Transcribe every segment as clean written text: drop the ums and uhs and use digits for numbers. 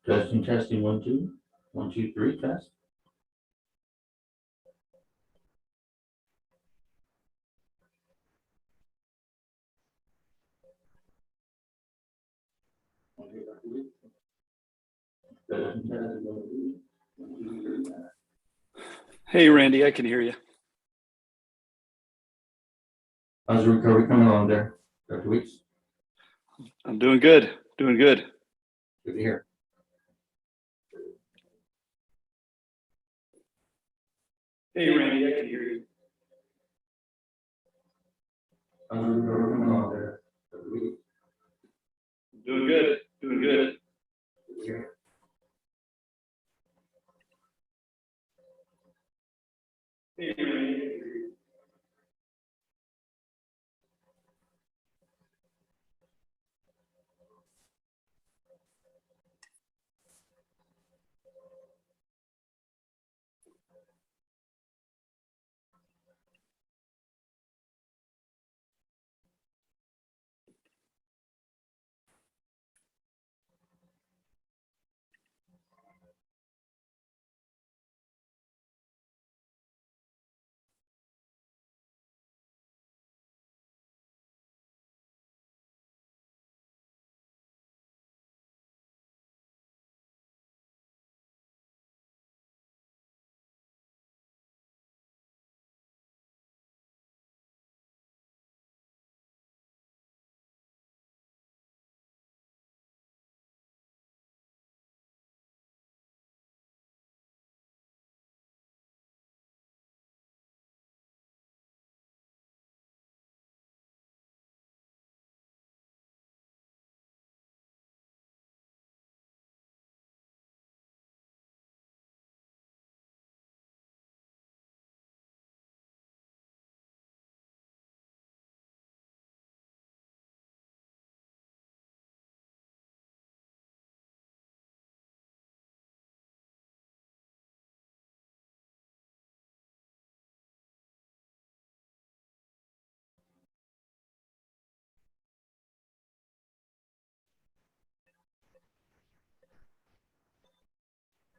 Testing, 1, 2. 1, 2, 3, test. Hey, Randy, I can hear you. How's the recovery coming along there, Dr. Weeks? I'm doing good, doing good. Good to hear. Hey, Randy, I can hear you. How's the recovery coming along there, Dr. Weeks? Doing good, doing good. Good to hear. Hey, Randy, I can hear you.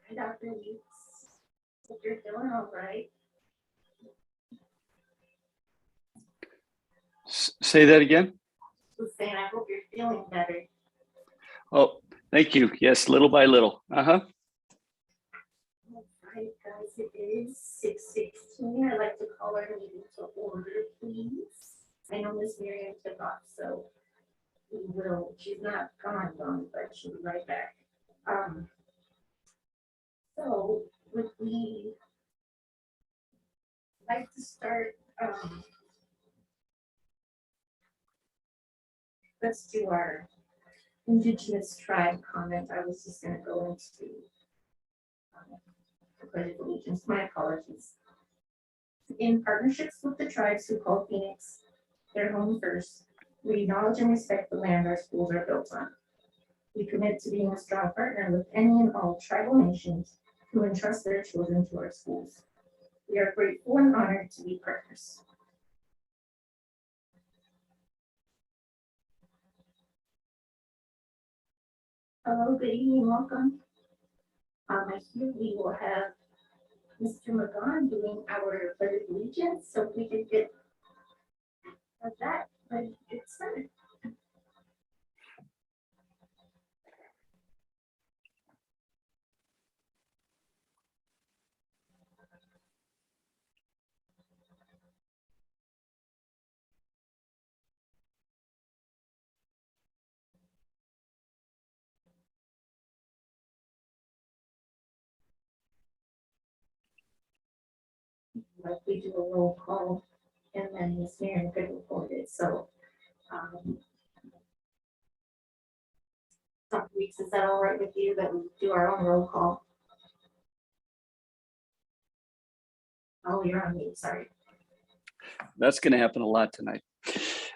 Hi, Dr. Weeks. Hope you're feeling all right. Say that again. I was saying, I hope you're feeling better. Oh, thank you. Yes, little by little. All right, guys, it is 6:16. I'd like to call our meeting to order, please. I know Miss Miriam took off, so we will, she's not gone, but she'll be right back. So would we like to start, let's do our Indigenous tribe comment. I was just gonna go into the Pledge of Allegiance. My apologies. In partnerships with the tribes who call Phoenix their home first, we acknowledge and respect the land our schools are built on. We commit to being a strong partner with any and all tribal nations who entrust their children to our schools. We are grateful and honored to be partners. Hello, good evening, welcome. Here we will have Mr. McGon doing our Pledge of Allegiance, so if we could get that, ready to get started. Like we do a roll call and then Ms. Miriam could report it, so. Dr. Weeks, is that all right with you that we do our own roll call? Oh, you're on mute, sorry. That's going to happen a lot tonight.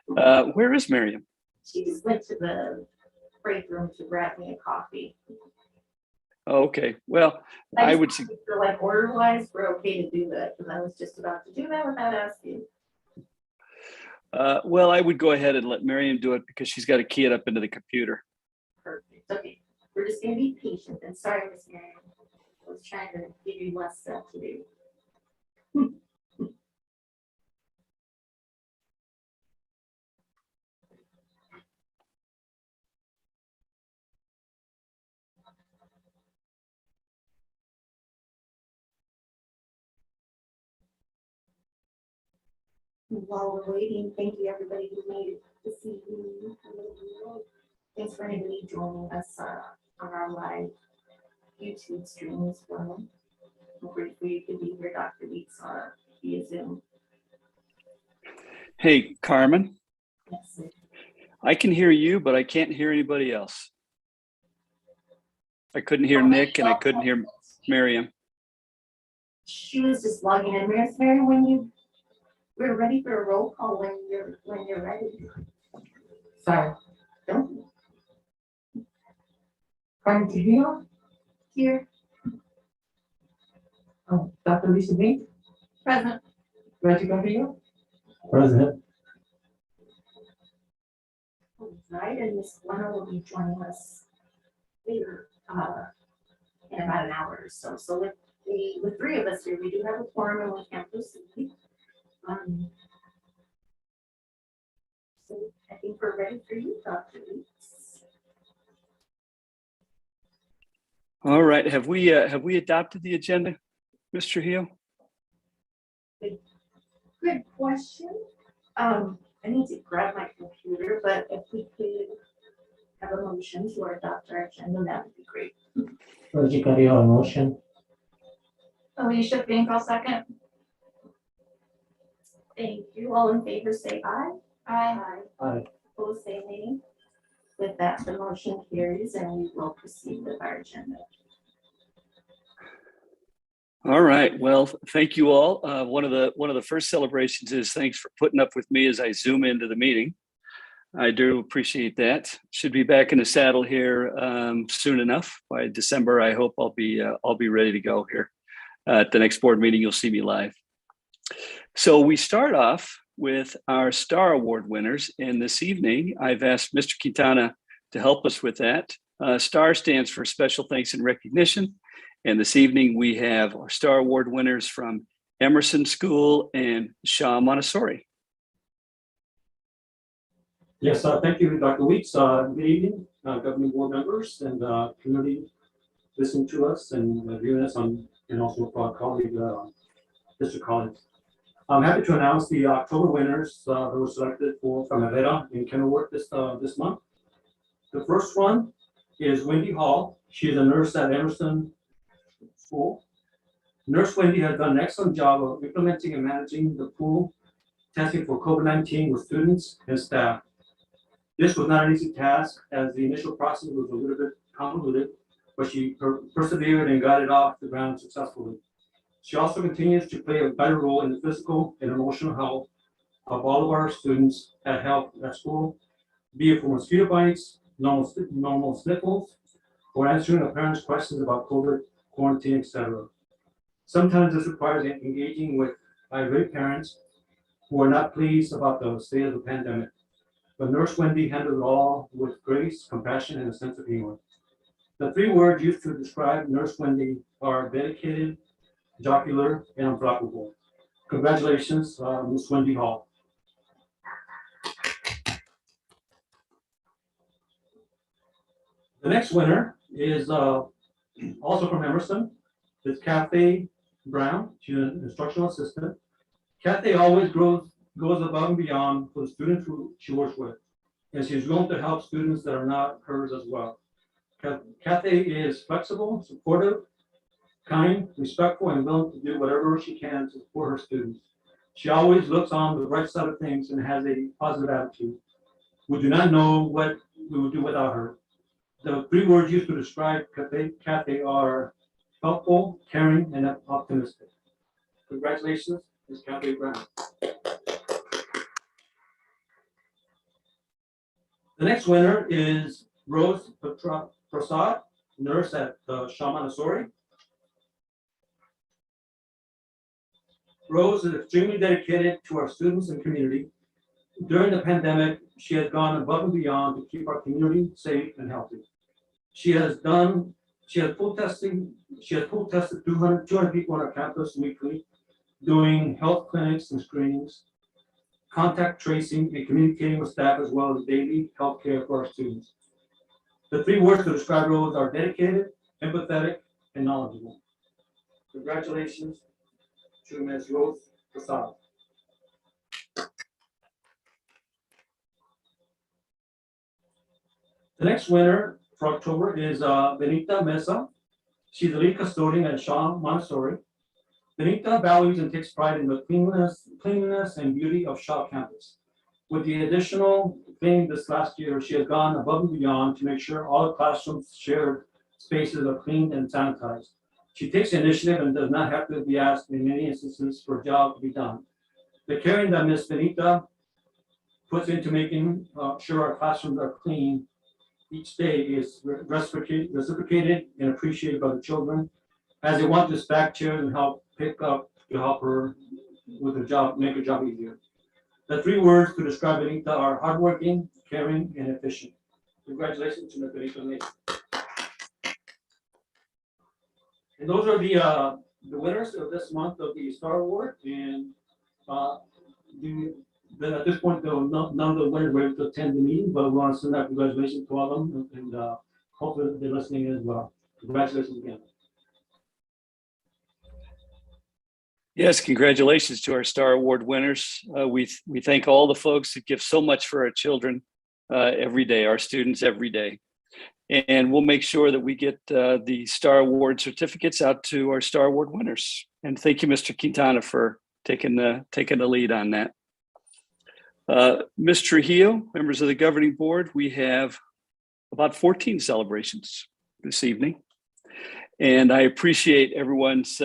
Where is Miriam? She just went to the break room to grab me a coffee. Oh, okay. Well, I would see. For like order wise, we're okay to do that because I was just about to do that without asking. Well, I would go ahead and let Miriam do it because she's got to key it up into the computer. Perfect. Okay. we're just gonna be patient, and sorry, Miss Marion. I was trying to give you less stuff to do. While we're waiting, thank you everybody who made it this evening. Thanks for anybody joining us on our live YouTube stream as well. I'm grateful you could be here, Dr. Weeks, via Zoom. Hey, Carmen, Yes. I can hear you, but I can't hear anybody else. I couldn't hear Nick and I couldn't hear Miriam. She was just logging in. Miss Mary, when we're ready for a roll call when you're ready. Sorry. Don't Carmen Trujillo, here. Dr. Lisa Bink, Present. Reggie Carrillo, President. Right, and Miss Lena will be joining us later, in about an hour or so. So with three of us here, we do have a quorum and we can proceed. So I think we're ready for you, Dr. Weeks. All right, have we adopted the agenda, Mr. Trujillo? Good question. I need to grab my computer, but if we could have a motion to adopt our agenda, that would be great. Reggie Carrillo, motion. Alicia Fink, I'll second. Thank you. All in favor, say aye. Aye. Aye. Opposed, say nay. With that, the motion carries and we will proceed with our agenda. All right, well, thank you all. One of the first celebrations is thanks for putting up with me as I zoom into the meeting. I do appreciate that. Should be back in the saddle here soon enough. By December, I hope I'll be ready to go here. At the next board meeting, you'll see me live. So we start off with our Star Award winners, and this evening I've asked Mr. Quintana to help us with that. STAR stands for Special Thanks and Recognition. And this evening we have our Star Award winners from Emerson School and Shaw Montessori. Yes, thank you, Dr. Weeks. Good evening, government board members and community listening to us and viewing us on, and also for our colleague, Mr. Collins. I'm happy to announce the October winners that were selected from Herrera in Kenilworth this month. The first one is Wendy Hall. She is a nurse at Emerson School. Nurse Wendy has done an excellent job of implementing and managing the pool testing for COVID-19 with students and staff. This was not an easy task as the initial process was a little bit convoluted, but she persevered and got it off the ground successfully. She also continues to play a vital role in the physical and emotional health of all of our students at school, be it for mosquito bites, normal sniffles, or answering a parent's questions about COVID, quarantine, etc. Sometimes this requires engaging with irate parents who are not pleased about the state of the pandemic. But Nurse Wendy handled it all with grace, compassion, and a sense of humor. The three words used to describe Nurse Wendy are dedicated, jocular, and unflappable. Congratulations, Ms. Wendy Hall. The next winner is also from Emerson. It's Kathy Brown. She's an instructional assistant. Kathy always goes above and beyond for the students who she works with, and she's willing to help students that are not hers as well. Kathy is flexible, supportive, kind, respectful, and willing to do whatever she can to support her students. She always looks on the right side of things and has a positive attitude. We do not know what we would do without her. The three words used to describe Kathy are helpful, caring, and optimistic. Congratulations, Ms. Kathy Brown. The next winner is Rose Prasad, nurse at Shaw Montessori. Rose is extremely dedicated to our students and community. During the pandemic, she has gone above and beyond to keep our community safe and healthy. She has full testing, she has full tested 200 people on our campus weekly, doing health clinics and screenings, contact tracing, and communicating with staff as well as daily health care for our students. The 3 words to describe Rose are dedicated, empathetic, and knowledgeable. Congratulations to Ms. Rose Prasad. The next winner for October is Benita Mesa. She's the lead custodian at Shaw Montessori. Benita values and takes pride in the cleanliness and beauty of Shaw campus. With the additional cleaning this last year, she has gone above and beyond to make sure all the classrooms shared spaces are cleaned and sanitized. She takes initiative and does not have to be asked in many instances for a job to be done. The caring that Ms. Benita puts into making sure our classrooms are clean each day is reciprocated and appreciated by the children as they want to stack chairs and help pick up to help her with the job, make her job easier. The 3 words to describe Benita are hardworking, caring, and efficient. Congratulations to Ms. Benita. And those are the winners of this month of the Star Award. And then at this point, though, none of the winners were able to attend the meeting, but we want to send out congratulations to all of them, and hopefully they're listening as well. Congratulations again. Yes, congratulations to our Star Award winners. We thank all the folks that give so much for our children every day, our students every day. And we'll make sure that we get the Star Award certificates out to our Star Award winners. And thank you, Mr. Quintana, for taking the lead on that. Ms. Trujillo, members of the governing board, we have about 14 celebrations this evening. And I appreciate everyone's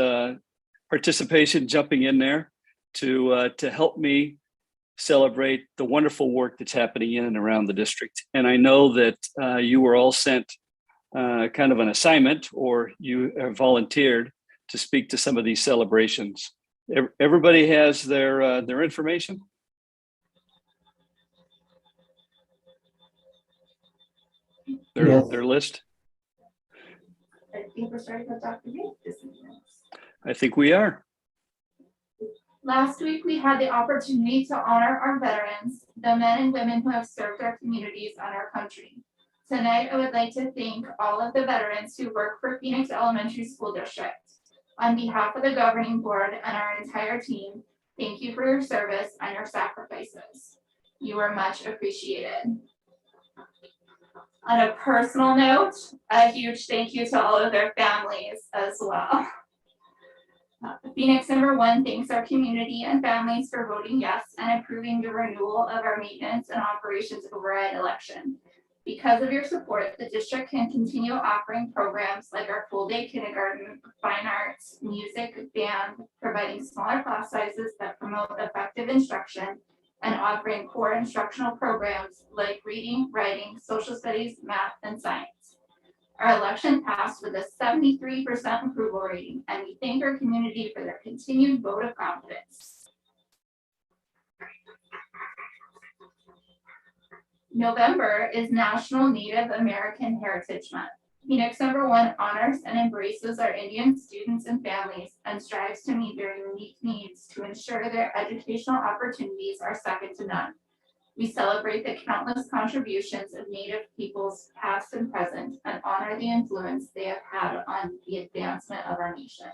participation, jumping in there to help me celebrate the wonderful work that's happening in and around the district. And I know that you were all sent kind of an assignment, or you have volunteered to speak to some of these celebrations. Everybody has their information. Yes. Their list. I think we're starting with Dr. Vick this evening. I think we are. Last week, we had the opportunity to honor our veterans, the men and women who have served our communities and our country. Tonight, I would like to thank all of the veterans who work for Phoenix Elementary School District. On behalf of the governing board and our entire team, thank you for your service and your sacrifices. You are much appreciated. On a personal note, a huge thank you to all of their families as well. Phoenix #1 thanks our community and families for voting yes and approving the renewal of our maintenance and operations override election. Because of your support, the district can continue offering programs like our full day kindergarten, fine arts, music, band, providing smaller class sizes that promote effective instruction, and offering core instructional programs like reading, writing, social studies, math, and science. Our election passed with a 73% approval rating, and we thank our community for their continued vote of confidence. November is National Native American Heritage Month. Phoenix #1 honors and embraces our Indian students and families and strives to meet their unique needs to ensure their educational opportunities are second to none. We celebrate the countless contributions of Native peoples past and present and honor the influence they have had on the advancement of our nation.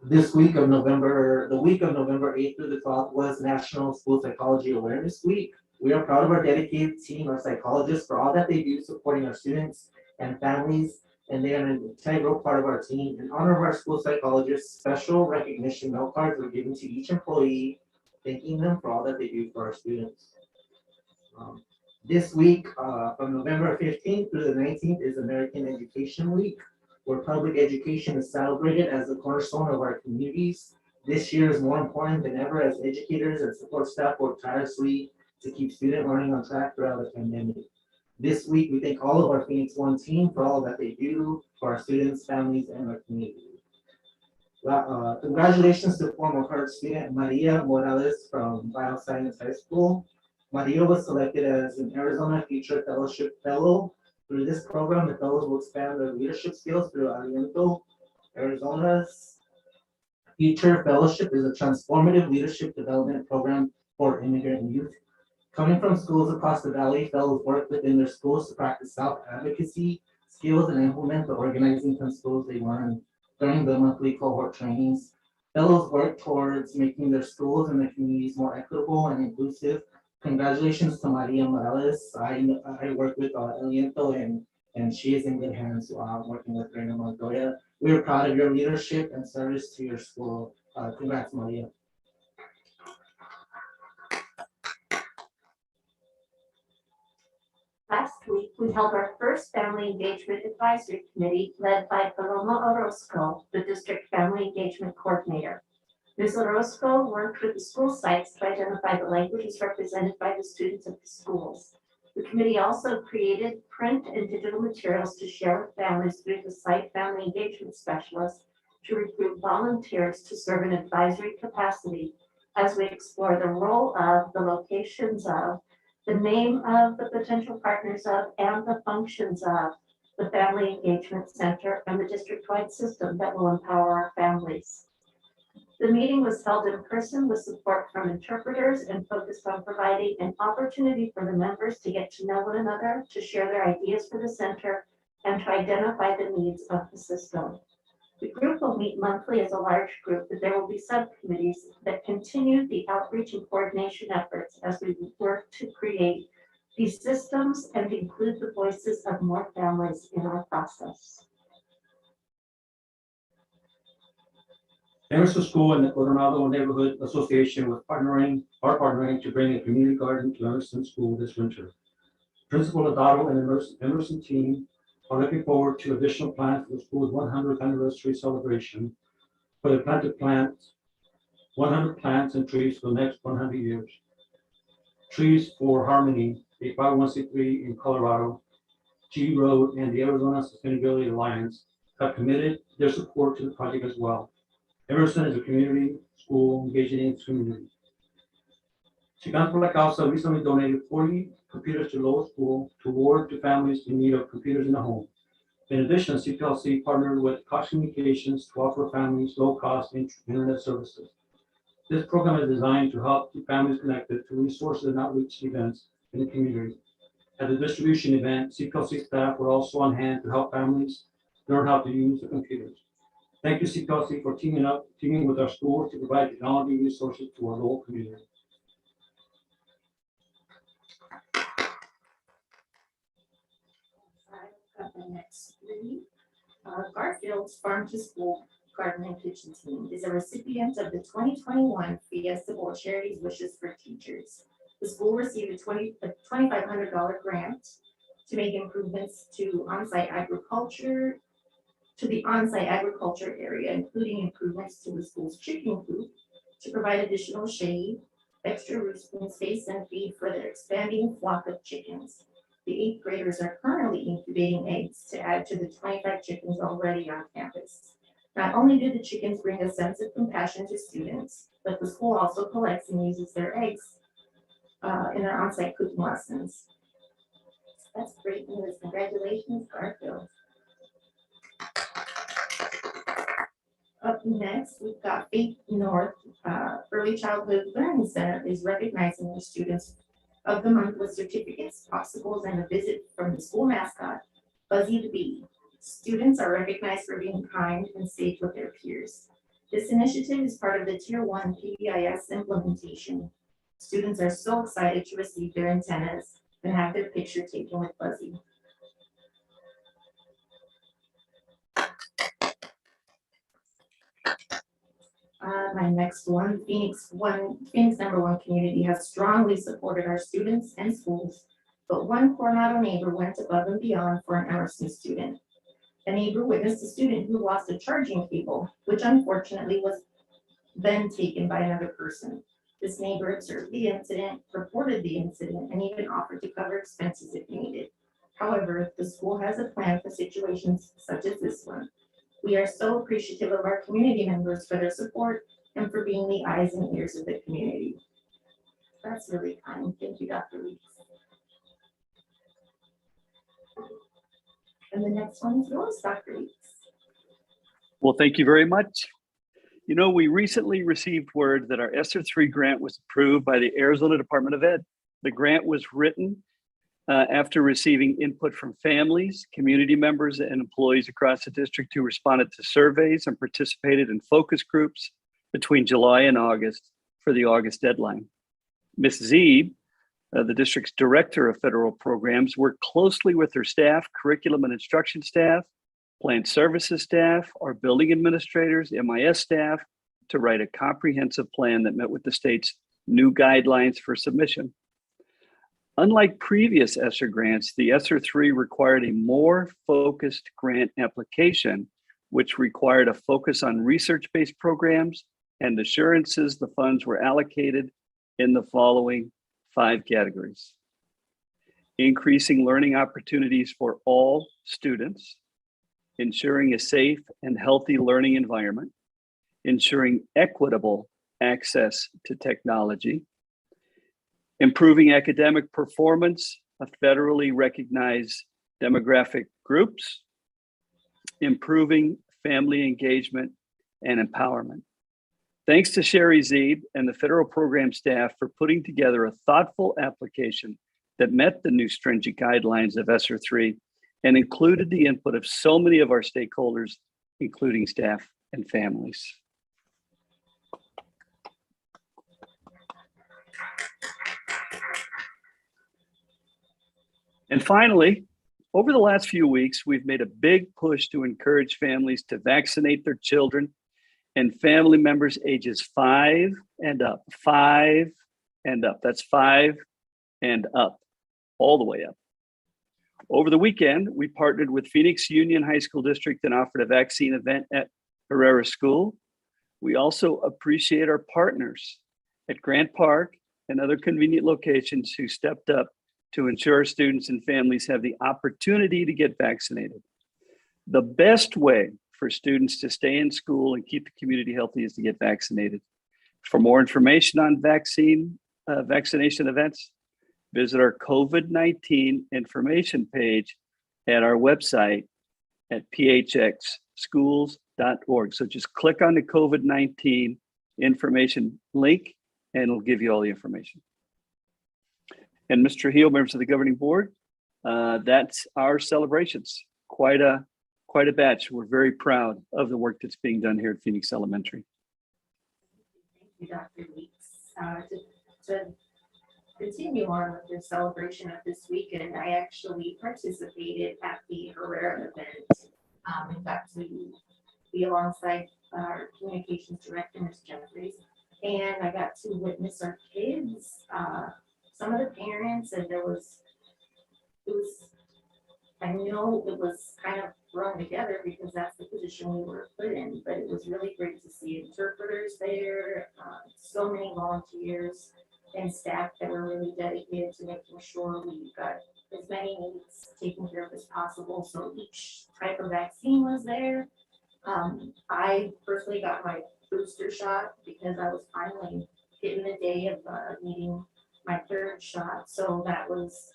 This week of November, the week of November 8th through the 12th was National School Psychology Awareness Week. We are proud of our dedicated team of psychologists for all that they do supporting our students and families, and they are an integral part of our team. In honor of our school psychologists, special recognition note cards were given to each employee, thanking them for all that they do for our students. This week, from November 15th through the 19th, is American Education Week, where public education is celebrated as the cornerstone of our communities. This year is more important than ever as educators and support staff work tirelessly to keep student learning on track throughout the pandemic. This week, we thank all of our Phoenix One team for all that they do for our students, families, and our community. Congratulations to former Heart student Maria Morales from Bioscience High School. Maria was selected as an Arizona Future Fellowship Fellow. Through this program, the fellows will expand their leadership skills through Aliento. Arizona's Future Fellowship is a transformative leadership development program for immigrant youth. Coming from schools across the valley, fellows work within their schools to practice self-advocacy skills and implement the organizing principles they learn during the monthly cohort trainings. Fellows work towards making their schools and their communities more equitable and inclusive. Congratulations to Maria Morales. I work with Aliento and she is in good hands working with Reina Montoya. We are proud of your leadership and service to your school. Congrats, Maria. Last week, we held our first Family Engagement Advisory Committee led by Paloma Orozco, the District Family Engagement Coordinator. Ms. Orozco worked with the school sites to identify the languages represented by the students of the schools. The committee also created print and digital materials to share with families through the site Family Engagement Specialist to recruit volunteers to serve in advisory capacity as we explore the role of, the locations of, the name of the potential partners of, and the functions of the Family Engagement Center and the district-wide system that will empower our families. The meeting was held in person with support from interpreters and focused on providing an opportunity for the members to get to know one another, to share their ideas for the center, and to identify the needs of the system. The group will meet monthly as a large group, but there will be subcommittees that continue the outreach and coordination efforts as we work to create these systems and include the voices of more families in our process. Emerson School and the Coronado Neighborhood Association are partnering to bring a community garden to Emerson School this winter. Principal Adaro and Emerson team are looking forward to additional plans for the school's 100th anniversary celebration, where they plan to plant 100 plants and trees for the next 100 years. Trees for Harmony, a 501c3 in Colorado, G Road, and the Arizona Sustainability Alliance have committed their support to the project as well. Emerson is a community school engaging in its community. Chicano por la Causa recently donated 40 computers to Lowell School to award to families in need of computers in the home. In addition, CPLC partnered with Cox Communications to offer families low-cost internet services. This program is designed to help keep families connected to resources and outreach events in the community. At the distribution event, CPLC staff were also on hand to help families learn how to use the computers. Thank you, CPLC, for teaming with our schools to provide technology resources to our local community. The next three. Garfield's Farm to School Garden and Kitchen Team is a recipient of the 2021 Fiesta Bowl Charities Wishes for Teachers. The school received a $2,500 grant to make improvements to the on-site agriculture area, including improvements to the school's chicken coop to provide additional shade, extra roosting space, and feed for their expanding flock of chickens. The 8th graders are currently incubating eggs to add to the 25 chickens already on campus. Not only do the chickens bring a sense of compassion to students, but the school also collects and uses their eggs in their on-site cooking lessons. That's great news. Congratulations, Garfield. Up next, we've got Faith North Early Childhood Learning Center is recognizing their students of the month with certificates, popsicles, and a visit from the school mascot, Buzzy the Bee. Students are recognized for being kind and safe with their peers. This initiative is part of the Tier 1 PBIS implementation. Students are so excited to receive their antennas and have their picture taken with Buzzy. My next one, Phoenix number one community has strongly supported our students and schools, but one Coronado neighbor went above and beyond for an Emerson student. A neighbor witnessed a student who lost a charging cable, which unfortunately was then taken by another person. This neighbor observed the incident, reported the incident, and even offered to cover expenses if needed. However, the school has a plan for situations such as this one. We are so appreciative of our community members for their support and for being the eyes and ears of the community. That's really kind. Thank you, Dr. Weeks. And the next one is yours, Dr. Weeks. Well, thank you very much. You know, we recently received word that our ESSER 3 grant was approved by the Arizona Department of Ed. The grant was written after receiving input from families, community members, and employees across the district who responded to surveys and participated in focus groups between July and August for the August deadline. Ms. Zeeb, the district's director of federal programs, worked closely with her staff, curriculum and instruction staff, plant services staff, our building administrators, MIS staff, to write a comprehensive plan that met with the state's new guidelines for submission. Unlike previous ESSER grants, the ESSER 3 required a more focused grant application, which required a focus on research-based programs and assurances the funds were allocated in the following 5 categories: increasing learning opportunities for all students, ensuring a safe and healthy learning environment, ensuring equitable access to technology, improving academic performance of federally recognized demographic groups, improving family engagement and empowerment. Thanks to Sherry Zeeb and the federal program staff for putting together a thoughtful application that met the new stringent guidelines of ESSER 3 and included the input of so many of our stakeholders, including staff and families. And finally, over the last few weeks, we've made a big push to encourage families to vaccinate their children and family members ages 5 and up, 5 and up. That's 5 and up, all the way up. Over the weekend, we partnered with Phoenix Union High School District and offered a vaccine event at Herrera School. We also appreciate our partners at Grant Park and other convenient locations who stepped up to ensure students and families have the opportunity to get vaccinated. The best way for students to stay in school and keep the community healthy is to get vaccinated. For more information on vaccination events, visit our COVID-19 information page at our website at phxschools.org. So just click on the COVID-19 information link and it'll give you all the information. And Mr. Trujillo, members of the governing board, that's our celebrations. Quite a batch. We're very proud of the work that's being done here at Phoenix Elementary. Thank you, Dr. Weeks. To continue on with the celebration of this weekend, I actually participated at the Herrera event. In fact, we be alongside our communications director, Ms. Jeffries, and I got to witness our kids, some of the parents, and I know it was kind of thrown together because that's the position we were put in, but it was really great to see interpreters there, so many volunteers and staff that were really dedicated to making sure we got as many needs taken care of as possible. So each type of vaccine was there. I personally got my booster shot because I was finally getting the day of needing my 3rd shot. So that was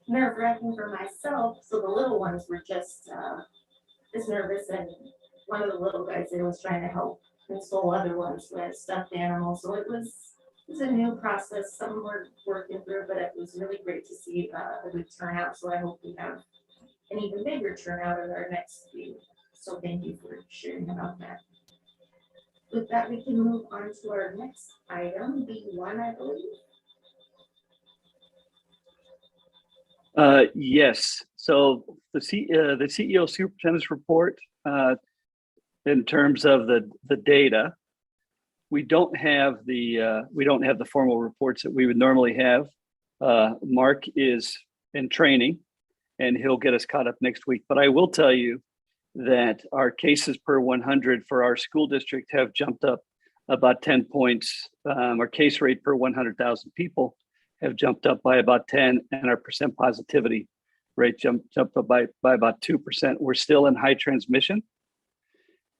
nerve-wracking for myself. So the little ones were just as nervous, and one of the little guys there was trying to help console other ones with stuffed animals. So it was a new process. Some were working through, but it was really great to see a good turnout. So I hope we have an even bigger turnout at our next meeting. So thank you for sharing about that. With that, we can move on to our next item, B1, I believe. Yes. So the CEO superintendent's report, in terms of the data, we don't have the formal reports that we would normally have. Mark is in training, and he'll get us caught up next week. But I will tell you that our cases per 100 for our school district have jumped up about 10 points. Our case rate per 100,000 people have jumped up by about 10, and our percent positivity rate jumped up by about 2%. We're still in high transmission,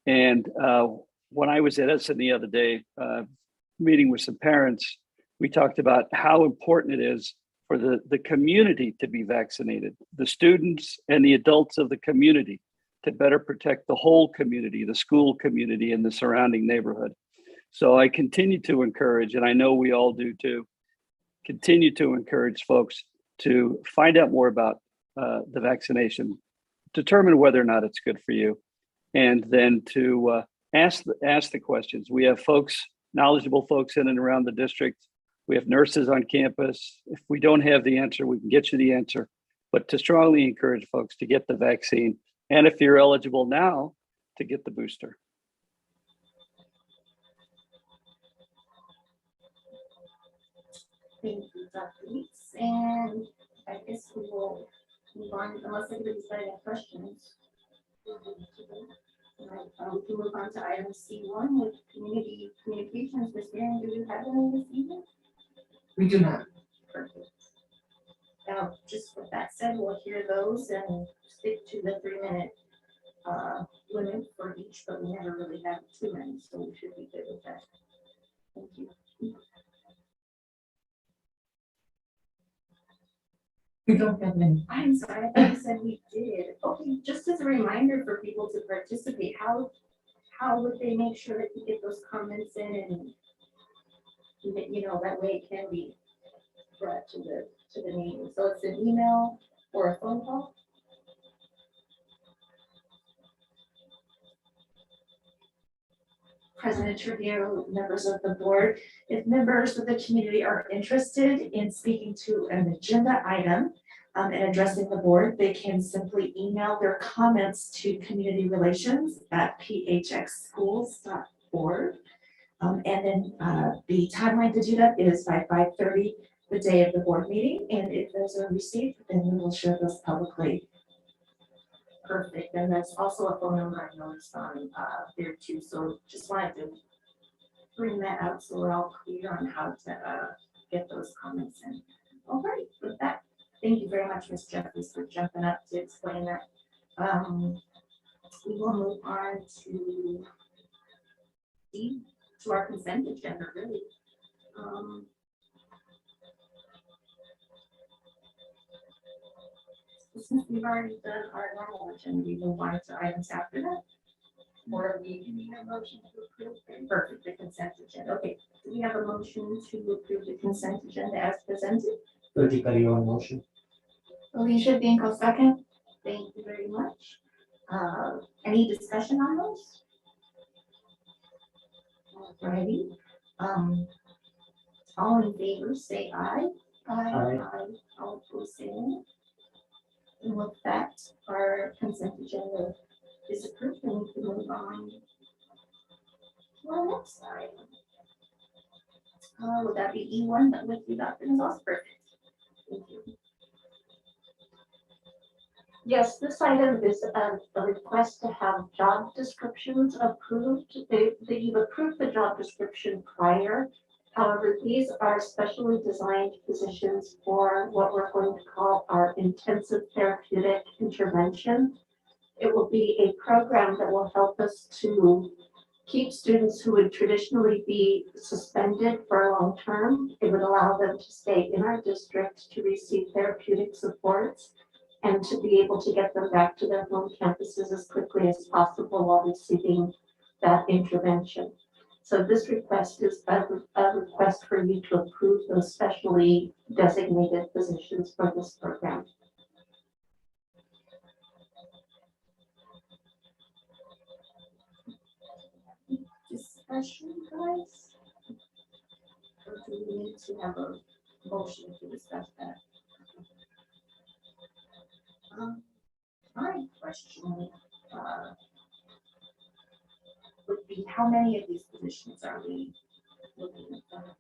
And when I was at Essen the other day, meeting with some parents, we talked about how important it is for the community to be vaccinated, the students and the adults of the community, to better protect the whole community, the school community and the surrounding neighborhood. So I continue to encourage, and I know we all do too, continue to encourage folks to find out more about the vaccination, determine whether or not it's good for you, and then to ask the questions. We have folks, knowledgeable folks in and around the district. We have nurses on campus. If we don't have the answer, we can get you the answer, but to strongly encourage folks to get the vaccine. And if you're eligible now, to get the booster. Thank you, Dr. Weeks, and I guess we will move on unless anybody's got any questions. All right, we can move on to item C1 with community communications. Ms. Marion, do you have any this evening? We do not. Perfect. Now, just with that said, we'll hear those and stick to the 3-minute limit for each, but we never really have too many, so we should be good with that. Thank you. We don't have any. I'm sorry, I thought you said we did. Okay, just as a reminder for people to participate, how would they make sure that you get those comments in and you know, that way it can be brought to the meeting. So it's an email or a phone call? President Trujillo, members of the board, if members of the community are interested in speaking to an agenda item and addressing the board, they can simply email their comments to communityrelations@phxschools.org. And then the timeline to do that is by 5:30 the day of the board meeting. And if those are received, then we will share those publicly. Perfect, and that's also a phone number I noticed on there too, so just wanted to bring that out so we're all clear on how to get those comments in. All right, with that, thank you very much, Ms. Jeffries, for jumping up to explain that. We will move on to our consent agenda, really. Since we've already done our normal agenda, we move on to items after that. Or we can need a motion to approve. Perfect, the consent agenda. Okay, do we have a motion to approve the consent agenda as presented? Thirty Carrillo motion. Alicia Dinko, second. Thank you very much. Any discussion on those? Alrighty. All in favor, say aye. Aye. All opposed, say nay. And with that, our consent agenda is approved, and we can move on to our next item. Would that be E1, that with you, Dr. Gonzalez? Perfect. Thank you. Yes, this item is a request to have job descriptions approved. You've approved the job description prior. However, these are specially designed positions for what we're going to call our intensive therapeutic intervention. It will be a program that will help us to keep students who would traditionally be suspended for a long term. It would allow them to stay in our district to receive therapeutic supports and to be able to get them back to their home campuses as quickly as possible while receiving that intervention. So this request is a request for you to approve those specially designated positions for this program. Discussion, guys? Or do we need to have a motion to discuss that? My question would be, how many of these positions are we looking at?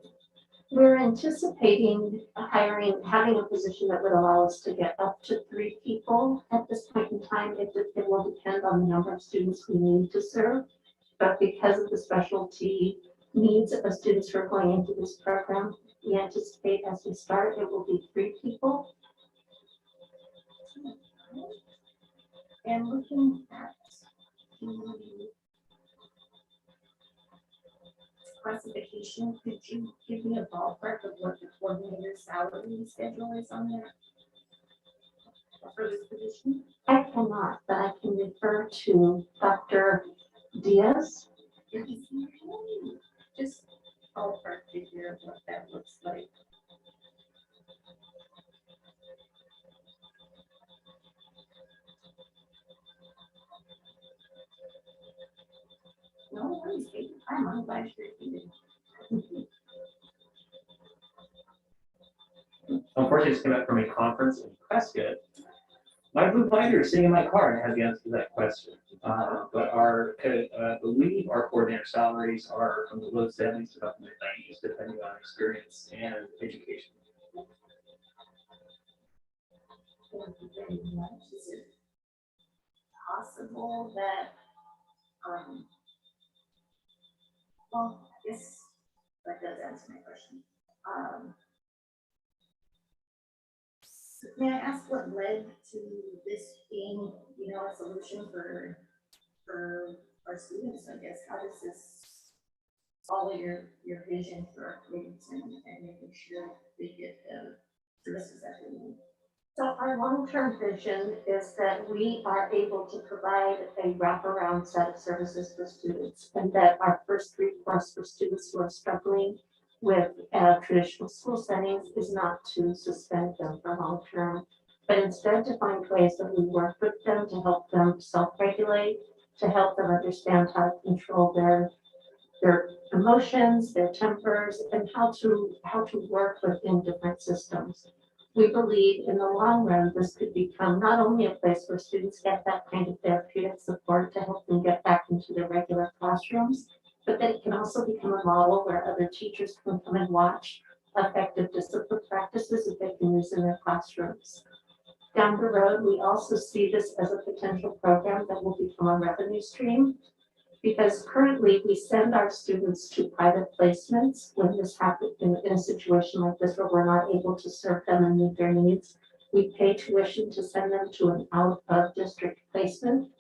We're anticipating having a position that would allow us to get up to 3 people at this point in time. It will depend on the number of students we need to serve. But because of the specialty needs of students who are going into this program, we anticipate as we start, it will be 3 people. And looking at the position, could you give me a ballpark of what the coordinator's salary schedule is on that? For this position? I cannot, but I can refer to Dr. Diaz. Just ballpark figure of what that looks like. No worries, take your time, I'm glad you're here. Unfortunately, just came back from a conference in Prescott. My blue binder is sitting in my car and I have the answer to that question. But I believe our coordinator salaries are from the low 70s to about the mid 90s, depending on experience and education. Thank you very much. Is it possible that, well, I guess that does answer my question. May I ask what led to this being, a solution for our students, I guess? How does this follow your vision for our students and making sure they get the services that they need? So our long-term vision is that we are able to provide a wraparound set of services for students, and that our first recourse for students who are struggling with traditional school settings is not to suspend them for long-term, but instead to find ways that we work with them to help them self-regulate, to help them understand how to control their emotions, their tempers, and how to work within different systems. We believe in the long run, this could become not only a place where students get that kind of therapeutic support to help them get back into their regular classrooms, but that it can also become a model where other teachers can come and watch effective discipline practices that they can use in their classrooms. Down the road, we also see this as a potential program that will become a revenue stream, because currently we send our students to private placements when this happens in a situation like this where we're not able to serve them and meet their needs. We pay tuition to send them to an out-of-district placement.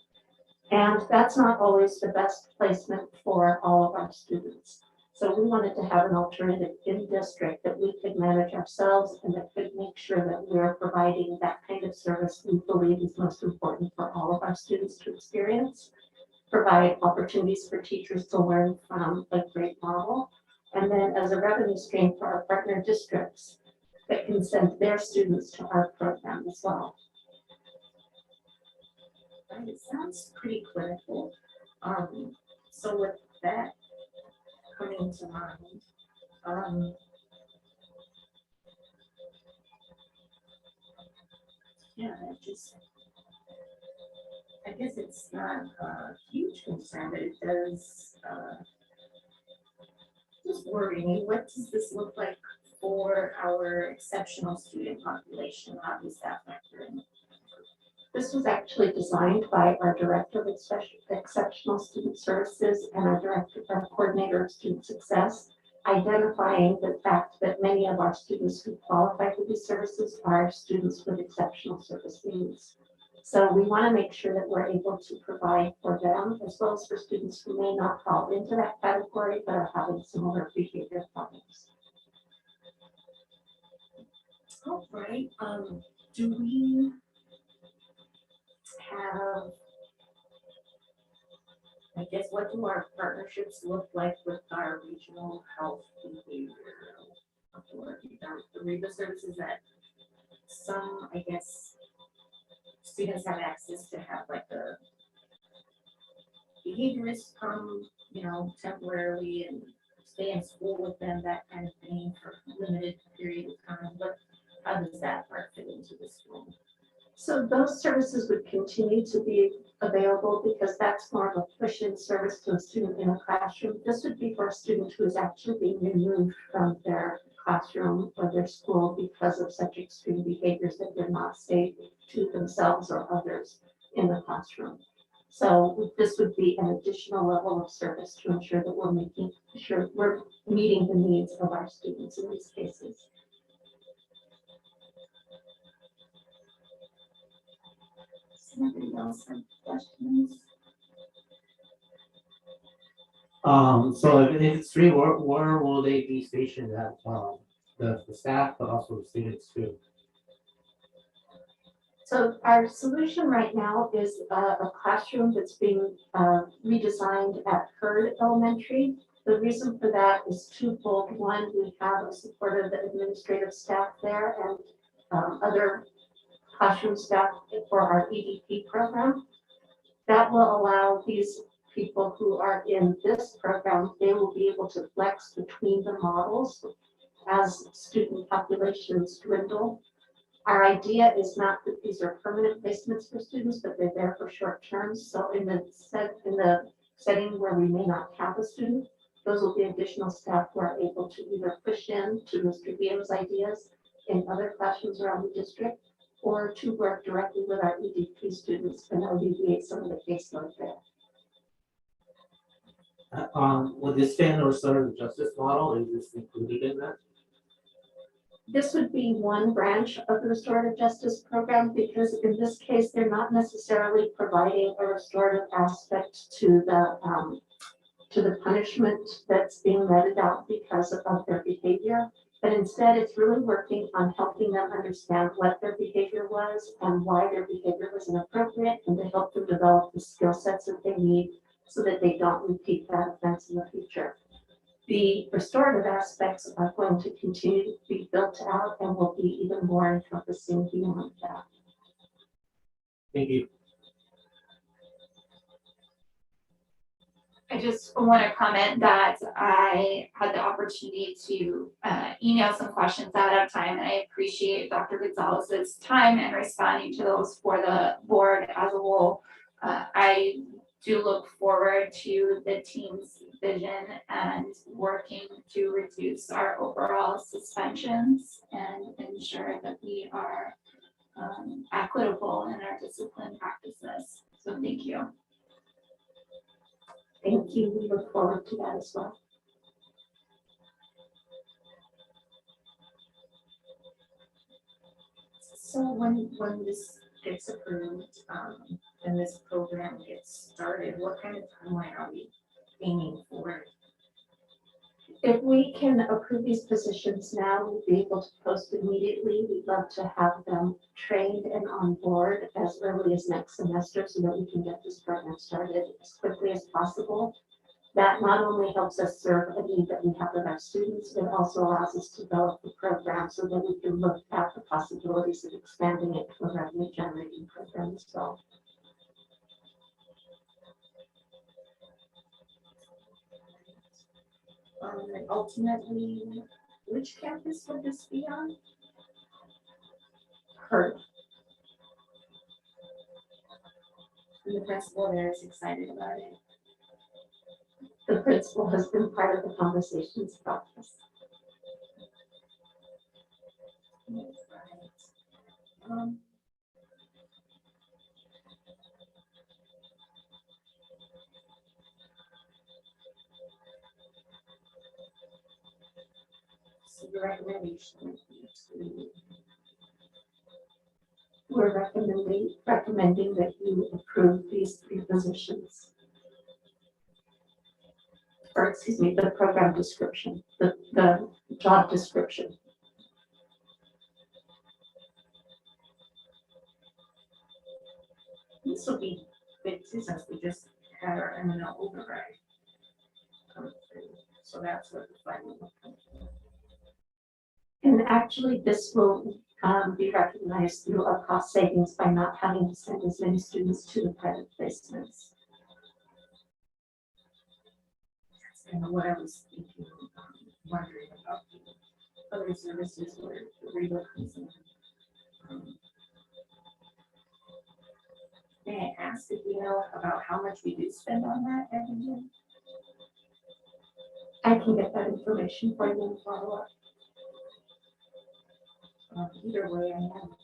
And that's not always the best placement for all of our students. So we wanted to have an alternative in district that we could manage ourselves and that could make sure that we're providing that kind of service we believe is most important for all of our students to experience, provide opportunities for teachers to learn from a great model, and then as a revenue stream for our partner districts that can send their students to our program as well. Right, it sounds pretty clinical. So with that coming to mind, yeah, I guess it's not a huge concern, but it does, just worry me. What does this look like for our exceptional student population? How does that factor in? This was actually designed by our Director of Exceptional Student Services and our Coordinator of Student Success, identifying the fact that many of our students who qualify for these services are students with exceptional service needs. So we want to make sure that we're able to provide for them as well as for students who may not fall into that category but are having similar behavior problems. All right, do we have, I guess, what do our partnerships look like with our regional health behavior authority, the REBA services that some, I guess, students have access to have like a behaviorist come, temporarily and stay in school with them, that kind of thing for a limited period of time. But how does that part fit into the school? So those services would continue to be available because that's more of a push-in service to a student in a classroom. This would be for a student who is actually being removed from their classroom or their school because of such extreme behaviors that they're not safe to themselves or others in the classroom. So this would be an additional level of service to ensure that we're making sure we're meeting the needs of our students in these cases. Does anybody else have questions? So if it's three, where will they be stationed at, the staff, but also the students too? So our solution right now is a classroom that's being redesigned at Hurd Elementary. The reason for that is twofold. One, we have a supportive administrative staff there and other classroom staff for our EDP program. That will allow these people who are in this program, they will be able to flex between the models as student populations dwindle. Our idea is not that these are permanent placements for students, but they're there for short terms. So in the setting where we may not have a student, those will be additional staff who are able to either push in to Mr. Guillaume's ideas in other classrooms around the district, or to work directly with our EDP students and alleviate some of the caseload there. Would this fit in the restorative justice model? Is this included in that? This would be one branch of the restorative justice program, because in this case, they're not necessarily providing a restorative aspect to the punishment that's being meted out because of their behavior. But instead, it's really working on helping them understand what their behavior was and why their behavior was inappropriate, and to help them develop the skill sets that they need so that they don't repeat that offense in the future. The restorative aspects are going to continue to be built out and will be even more encompassing beyond that. Thank you. I just want to comment that I had the opportunity to email some questions out of time, and I appreciate Dr. Gonzalez's time and responding to those for the board as a whole. I do look forward to the team's vision and working to reduce our overall suspensions and ensure that we are equitable in our discipline practices. So thank you. Thank you. We look forward to that as well. So when this gets approved, and this program gets started, what kind of timeline are we aiming for? If we can approve these positions now, we'll be able to post immediately. We'd love to have them trained and on board as early as next semester so that we can get this program started as quickly as possible. That not only helps us serve a need that we have with our students, it also allows us to develop the program so that we can look at the possibilities of expanding it to a revenue generating program as well. And ultimately, which campus would this be on? Hurt. And the principal there is excited about it. The principal has been part of the conversations about this. Right. So the recommendation would be to We're recommending that you approve these three positions. Or excuse me, the program description, the job description. this will be big too, since we just had our M&L override. come through. So that's what the funding will come from. And actually, this will be recognized through our cost savings by not having to send as many students to the private placements. That's kind of what I was thinking, wondering about the other services where the reload comes in. May I ask if you know about how much we do spend on that every year? I can get that information for you and follow up. Either way, I am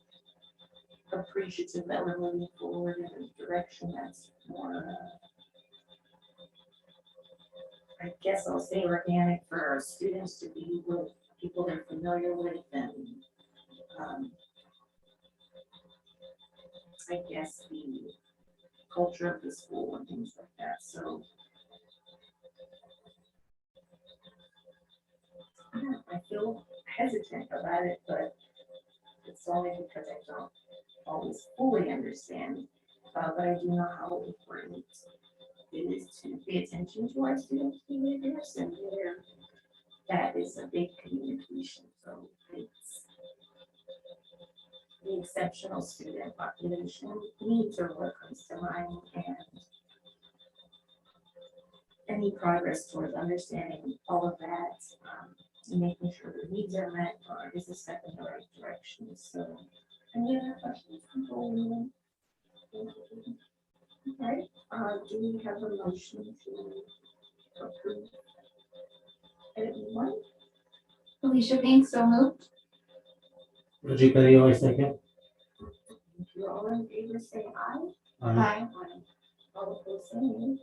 appreciative that we're moving forward in a direction that's more, I guess I'll say organic for our students to be with people they're familiar with and, I guess the culture of the school and things like that. So I feel hesitant about it, but it's only because I don't always fully understand. But I do know how important it is to pay attention to our students' behaviors and that is a big communication. So it's the exceptional student population needs are what comes to mind, and any progress towards understanding all of that, and making sure the needs are met is a step in the right direction. So, any other questions before we move? All right, do we have a motion to approve? Anyone? Alicia Pink, so moved. Reggie Perry, I second. If you're all in favor, say aye. Aye. All opposed, say nay.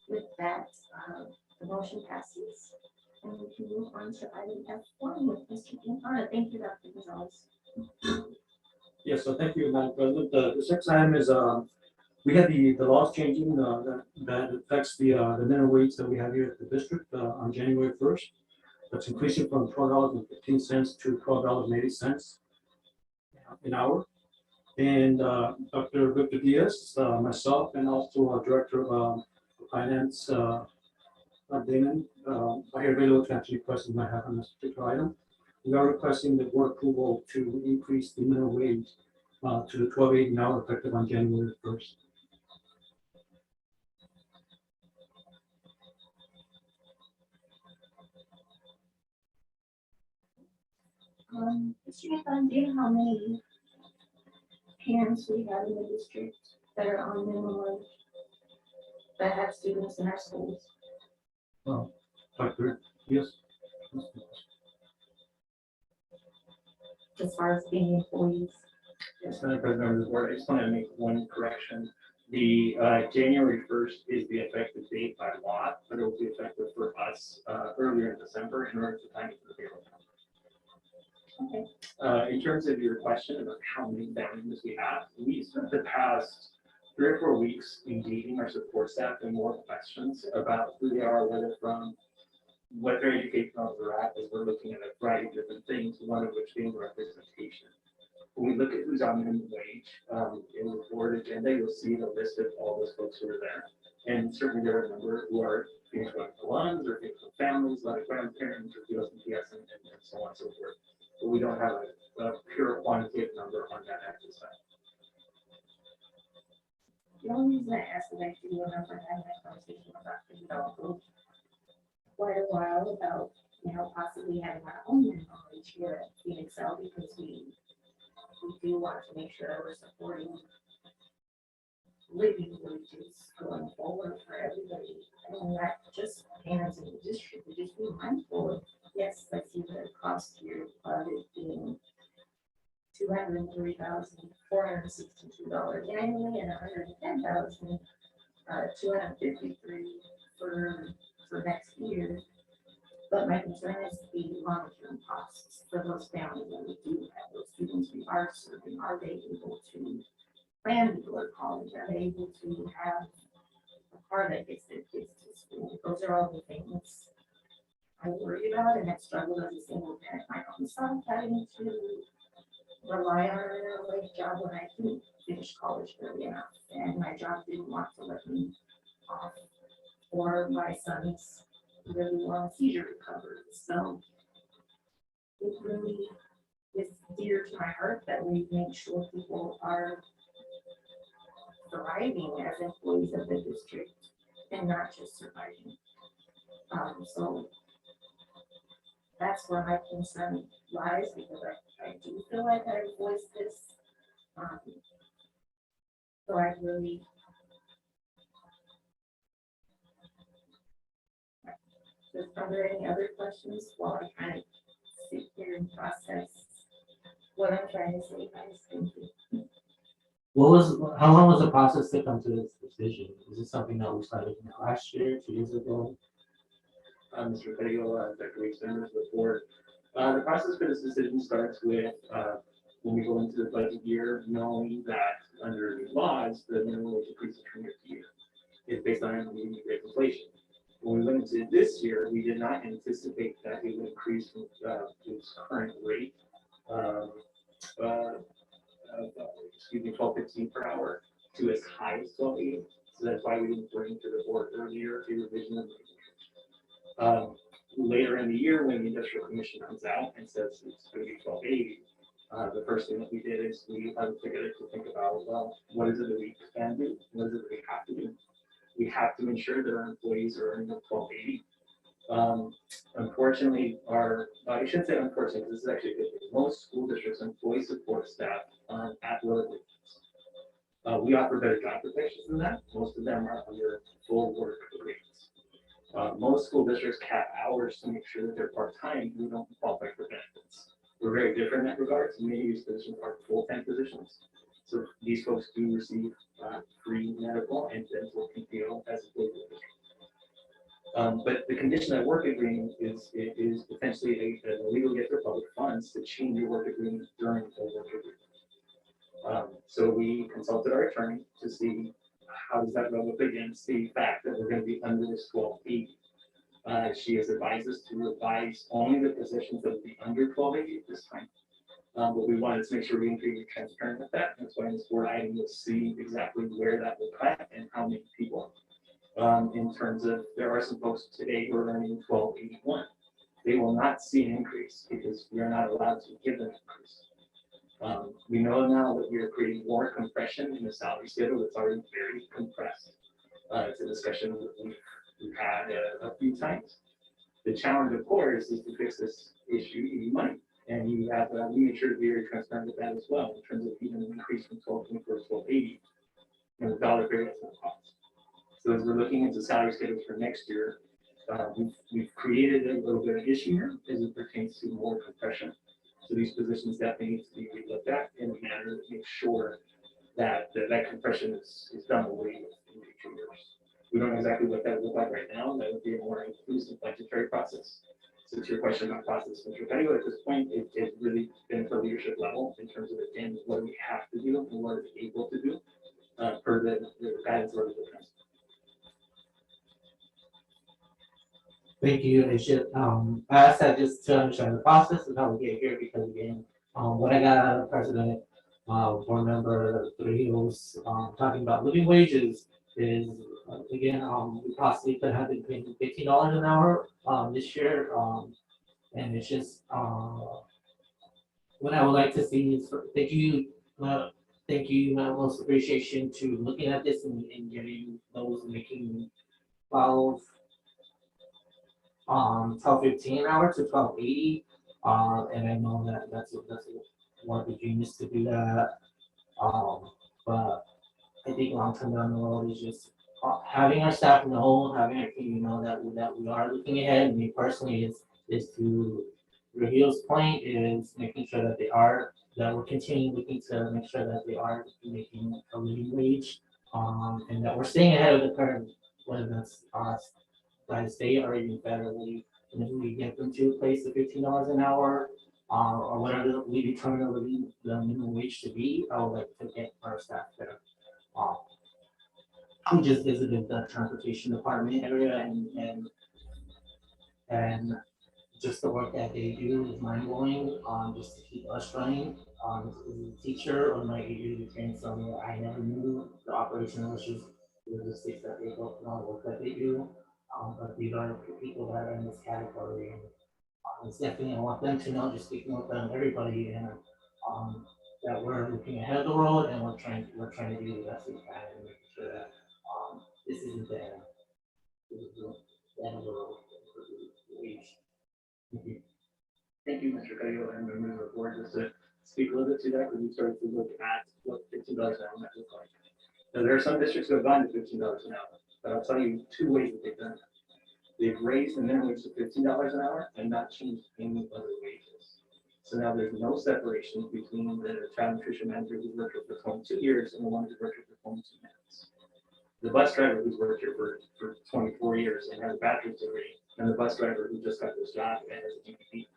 With that, the motion passes. And we can move on to item F1 with Mr. Quintana. Thank you, Dr. Gonzalez. Yes, so thank you, Madam President. The next item is, we had the laws changing, that affects the minimum wage that we have here at the district, on January 1st. That's increasing from $12.15 to $12.80 an hour. And Dr. Victor Diaz, myself, and also our Director of Finance, Damon, are here available to answer any questions you might have on this particular item. We are requesting the board approval to increase the minimum wage to $12.80 an hour effective on January 1st. Mr. Nathan, do you know how many parents we have in the district that are on minimum wage that have students in our schools? Dr. Diaz? As far as being employees? Yes, Madam President, members of the board, I just want to make one correction. The January 1st is the effective date by law, but it will be effective for us earlier in December in order to time it for the payroll. Okay. In terms of your question about how many veterans we have, we spent the past 3 or 4 weeks engaging our support staff in more questions about who they are, where they're from, what their educational levels are at, as we're looking at a variety of different things, one of which being representation. When we look at who's on minimum wage, in the board agenda, you'll see the list of all those folks who are there. And certainly there are a number who are Phoenix ones or Phoenix families, like grandparents or PSNPS and so on and so forth. But we don't have a pure quantitative number on that at this time. The only reason I asked is I do remember having a conversation about the development quite a while about, possibly having our own minimum wage here at Phoenix L, because we do want to make sure we're supporting living wages going forward for everybody. And not just parents in the district, but just be mindful of, yes, let's see the cost here of it being $203,462 annually and $110,253 for next year. But my concern is the long-term costs for those families that we do have, those students we are serving. Are they able to plan to go to college? Are they able to have a car that gets their kids to school? Those are all the things I worry about, and that struggle as a single parent my own son having to rely on a minimum wage job when I couldn't finish college early enough, and my job didn't want to let me off, or my son's really long seizure recovery. So it really is dear to my heart that we make sure people are thriving as employees of the district and not just surviving. So that's where my concern lies, because I do feel like I voiced this. So I really. Are there any other questions while I kind of sit here and process what I'm trying to say, guys? Thank you. How long was the process to come to this decision? Is this something that we started last year, 2 years ago? Mr. Pettigo, Dr. Weeks, members of the board. The process for this decision starts with when we go into the budget year, knowing that under the laws, the minimum wage increases from year to year. It's based on inflation. When we went into this year, we did not anticipate that it would increase from its current rate. Um, uh, excuse me, 12.15 per hour to as high as 12.80. So that's why we didn't bring to the board earlier a revision of later in the year when the industrial commission comes out and says it's going to be 12.80. The first thing that we did is we put together to think about, well, what is it that we can do? What is it that we have to do? We have to ensure that our employees are earning 12.80. Unfortunately, I shouldn't say unfortunately, because this is actually good. Most school districts employ support staff at lower rates. We offer better job protections than that. Most of them are under full work rates. Most school districts cap hours to make sure that they're part-time. We don't qualify for benefits. We're very different in that regard. So many of these positions are full-time positions. So these folks do receive free medical and dental PPO as employees. But the conditional work agreement is potentially a legal get for public funds to change your work agreement during the work agreement. So we consulted our attorney to see how does that rub up against the fact that we're going to be under this 12.80. She has advised us to revise only the positions that will be under 12.80 at this time. But we wanted to make sure we can be transparent with that. That's why in this board item you'll see exactly where that will cut and how many people. In terms of, there are some folks today who are earning 12.81. They will not see an increase because we are not allowed to give them an increase. We know now that we are creating more compression in the salary schedule that's already very compressed. It's a discussion that we've had a few times. The challenge, of course, is to fix this issue. You need money, and you have we make sure to be very transparent with that as well in terms of even an increase from 12.24 to 12.80. And the dollar figure that's going to cost. So as we're looking into salary schedules for next year, we've created a little bit of issue here as it pertains to more compression. So these positions definitely need to be looked at in a manner that makes sure that that compression is done away with in future years. We don't know exactly what that would look like right now. That would be a more inclusive budgetary process. So to your question about process, Mr. Petty, at this point, it's really been for leadership level in terms of, again, what we have to do and what we're able to do per the guidance of the principal. Thank you, and I said just to understand the process of how we get here, because again, what I got out of the president, board member, the three was talking about living wages is again, we possibly could have been paying $15 an hour this year, and it's just what I would like to see is thank you, my most appreciation to looking at this and getting those making 12.15 an hour to 12.80. And I know that that's one of the genius to do that. But I think long term down the road is just having our staff know, having our team know that we are looking ahead. Me personally is to Rahil's point is making sure that we're continuing looking to make sure that they are making a living wage, and that we're staying ahead of the curve, whether that's us by the state or even federally. And if we get them to place the $15 an hour, or whatever we determine the minimum wage to be, I would like to get our staff there. We just visited the transportation department area and just the work that they do is mind blowing. Just to keep us running. As a teacher or my years experience somewhere, I never knew the operational issues, the logistics that they go through, the work that they do. But these are people that are in this category, and it's definitely I want them to know, just speaking with them, everybody, and that we're looking ahead of the road and we're trying to do the best we can and make sure that this isn't the end. This is the end of the road for the wage. Thank you. Thank you, Mr. Cayo, and members of the board, just to speak a little bit to that, because we started to look at what $15 an hour might look like. Now, there are some districts that have gone to $15 an hour, but I'll tell you two ways that they've done that. They've raised the minimum wage to $15 an hour and not changed any other wages. So now there's no separation between the child nutrition manager who's worked here for 22 years and the one who's worked here for 22 minutes. The bus driver who's worked here for 24 years and has a bachelor's degree, and the bus driver who just got this job and has a GED.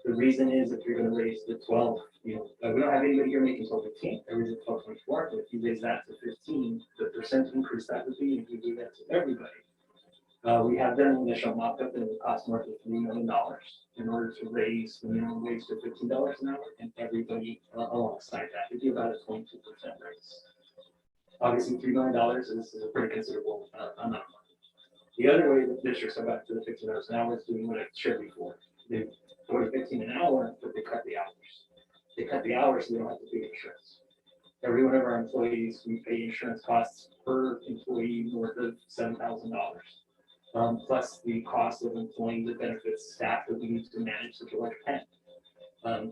The reason is if you're going to raise the 12, we don't have anybody here making 12.15. I raise it 12.24, but if you raise that to 15, the percent increase that would be if you do that to everybody. We have done an initial mock-up and it would cost north of $3 million in order to raise the minimum wage to $15 an hour, and everybody alongside that, it'd be about a 22% raise. Obviously, $3 million is a pretty considerable amount of money. The other way that districts have got to the $15 an hour is doing what I've shared before. They go to 15 an hour, but they cut the hours. They cut the hours so they don't have to pay insurance. Every one of our employees, we pay insurance costs per employee north of $7,000. Plus the cost of employing the benefits staff that we need to manage such a large pen.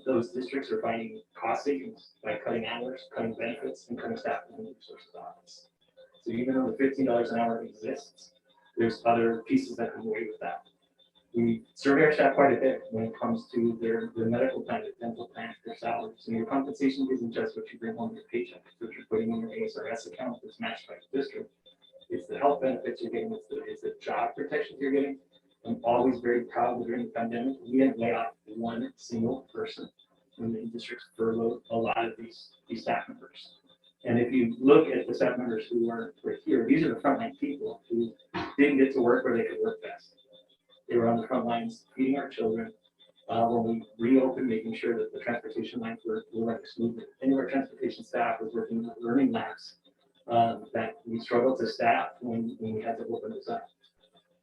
Those districts are finding cost savings by cutting hours, cutting benefits, and cutting staff and resources office. So even though the $15 an hour exists, there's other pieces that come away with that. We survey our staff quite a bit when it comes to their medical plan, their dental plan, their salaries. And your compensation isn't just what you bring home in your paycheck, it's what you're putting in your ASRS account that's matched by the district. It's the health benefits you're getting, it's the job protections you're getting. I'm always very proud that during the pandemic, we didn't lay off one single person when the districts furloughed a lot of these staff members. And if you look at the staff members who were here, these are the frontline people who didn't get to work where they could work best. They were on the front lines feeding our children. When we reopened, making sure that the transportation lines were running smoothly. Any of our transportation staff was working with learning labs that we struggled to staff when we had to open this up.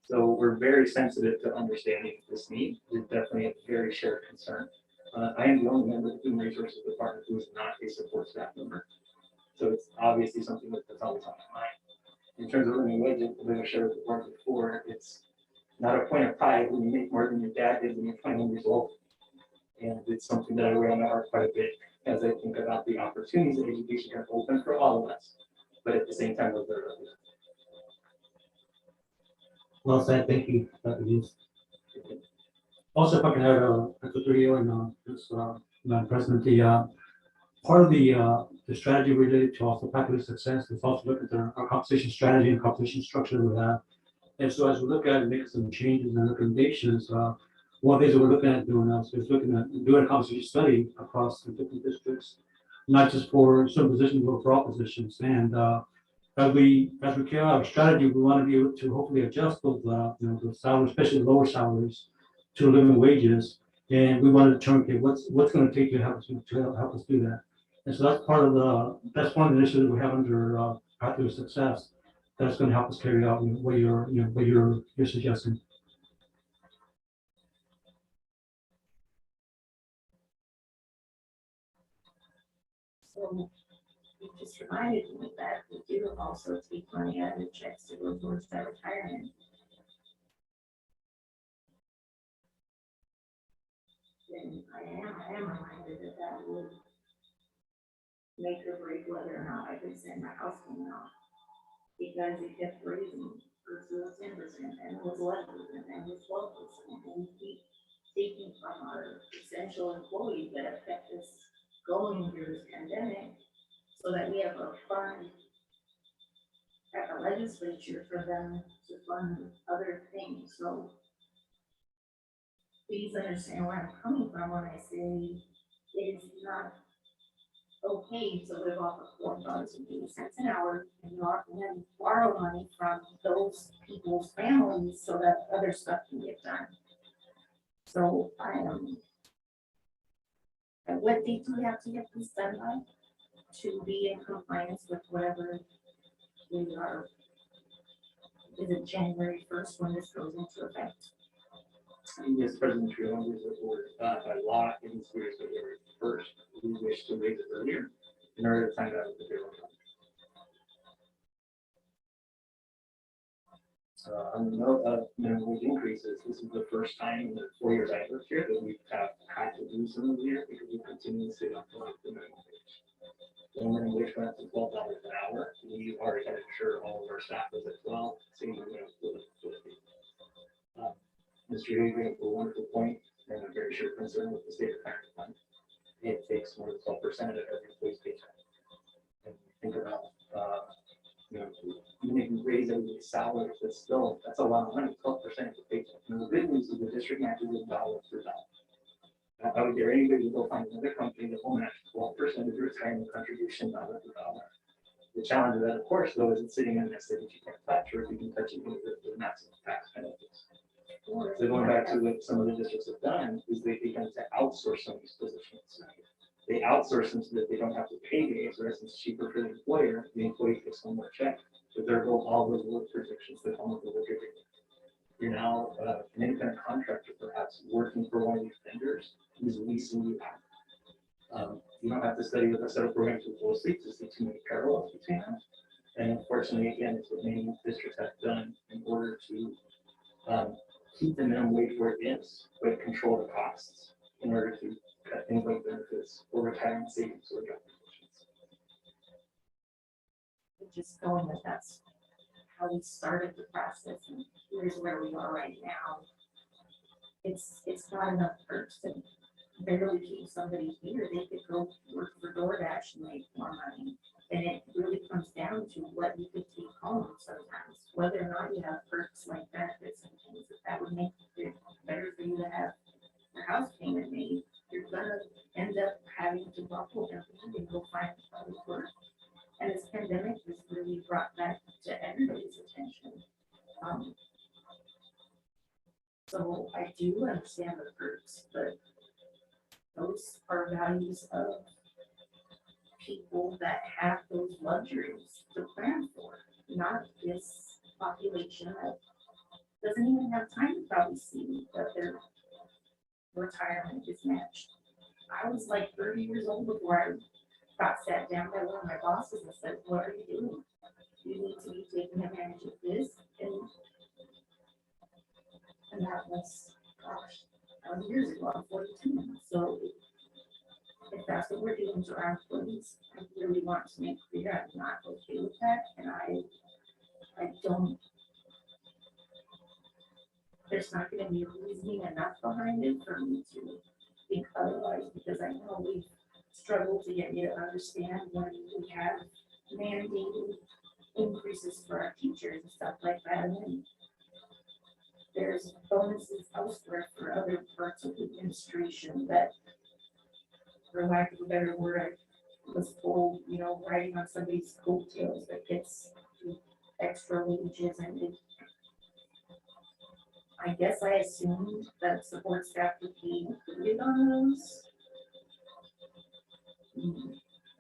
So we're very sensitive to understanding this need. It's definitely a very shared concern. I am the only member of the Human Resources Department who is not a support staff member. So it's obviously something that's always on my mind. In terms of living wages, as I shared with the board before, it's not a point of pride when you make more than your dad did when you're 21 years old. And it's something that I wear on my heart quite a bit as I think about the opportunities that education has opened for all of us. But at the same time, those are Well said, thank you, Dr. Hughes. Also, if I can add to you and this, Madam President, the part of the strategy related to also faculty success is also look at our compensation strategy and compensation structure that we have. And so as we look at it, make some changes and recommendations, one of the things that we're looking at doing now is looking at doing a compensation study across the different districts, not just for certain positions, but for all positions. And as we carry out our strategy, we want to be able to hopefully adjust those those salaries, especially the lower salaries, to living wages. And we want to determine, okay, what's going to take to help us do that. And so that's one of the initiatives we have under Pathway to Success that's going to help us carry out what you're suggesting. So it just reminded me that we do also take money out of the checks to go towards that retirement. And I am reminded that would make or break whether or not I could send my house payment off. Because it kept raising first it was 10% and it was 11% and it was 12%. And we keep taking from our essential employees that have kept us going through this pandemic so that we have a fund at the legislature for them to fund other things. So please understand where I'm coming from when I say it is not okay to live off of $4.80 an hour and then borrow money from those people's families so that other stuff can get done. So I am. What date do we have to get this done by to be in compliance with whatever we are? Is it January 1st when this goes into effect? Yes, President Tree, members of the board, by law, in this year's February 1st, we wish to raise it earlier in order to find out what the payroll comes. On the note of minimum wage increases, this is the first time in the 4 years I've worked here that we have had to do some of the year because we continue to stay up to the minimum wage. The minimum wage went up to $12 an hour. We already had to ensure all of our staff was at 12, same with Mr. Hayes made a wonderful point, and I'm very sure concerned with the state retirement fund. It takes more than 12% of every employee's paycheck. And think about, even if you raise everybody's salary, that's a lot of money, 12% of the paycheck. And the good news is the district matches it dollar for dollar. I would dare anybody to go find another company that will match 12% of your retirement contribution dollar for dollar. The challenge of that, of course, though, is it's sitting in this that you can't touch, or if you can touch it, the massive tax penalties. So going back to what some of the districts have done, is they begun to outsource some of these positions. They outsource them so that they don't have to pay the ASRS, it's cheaper for the employer, the employee gets one more check. But there go all those work protections that come with the work agreement. You're now an independent contractor, perhaps working for one of these vendors who's leasing you out. You don't have to study with a set of programs too closely to see too many parallels between them. And unfortunately, again, it's what many districts have done in order to keep the minimum wage where it is, but control the costs in order to cut things like benefits or retirement savings or job positions. Just knowing that that's how we started the process and here's where we are right now. It's not enough perks to barely keep somebody here. They could go work for DoorDash and make more money. And it really comes down to what you could take home sometimes, whether or not you have perks like benefits and things that would make it better for you to have your house payment made. You're gonna end up having to buckle down and go find other work. And this pandemic has really brought that to everybody's attention. So I do understand the perks, but those are values of people that have those luxuries to plan for, not this population that doesn't even have time to probably see that their retirement is matched. I was like 30 years old before I got sat down by one of my bosses and said, what are you doing? You need to be taking advantage of this. And that was, gosh, that was years ago. I'm 42. So if that's what we're doing to our employees, I really want to make clear I'm not okay with that. And I don't, there's not going to be reasoning enough behind it for me to think otherwise, because I know we've struggled to get you to understand when we have mandated increases for our teachers and stuff like that. And then there's bonuses elsewhere for other parts of the administration that, for lack of a better word, I was told, you know, riding on somebody's coattails that gets extra wages. And it, I guess I assumed that support staff would be included on those.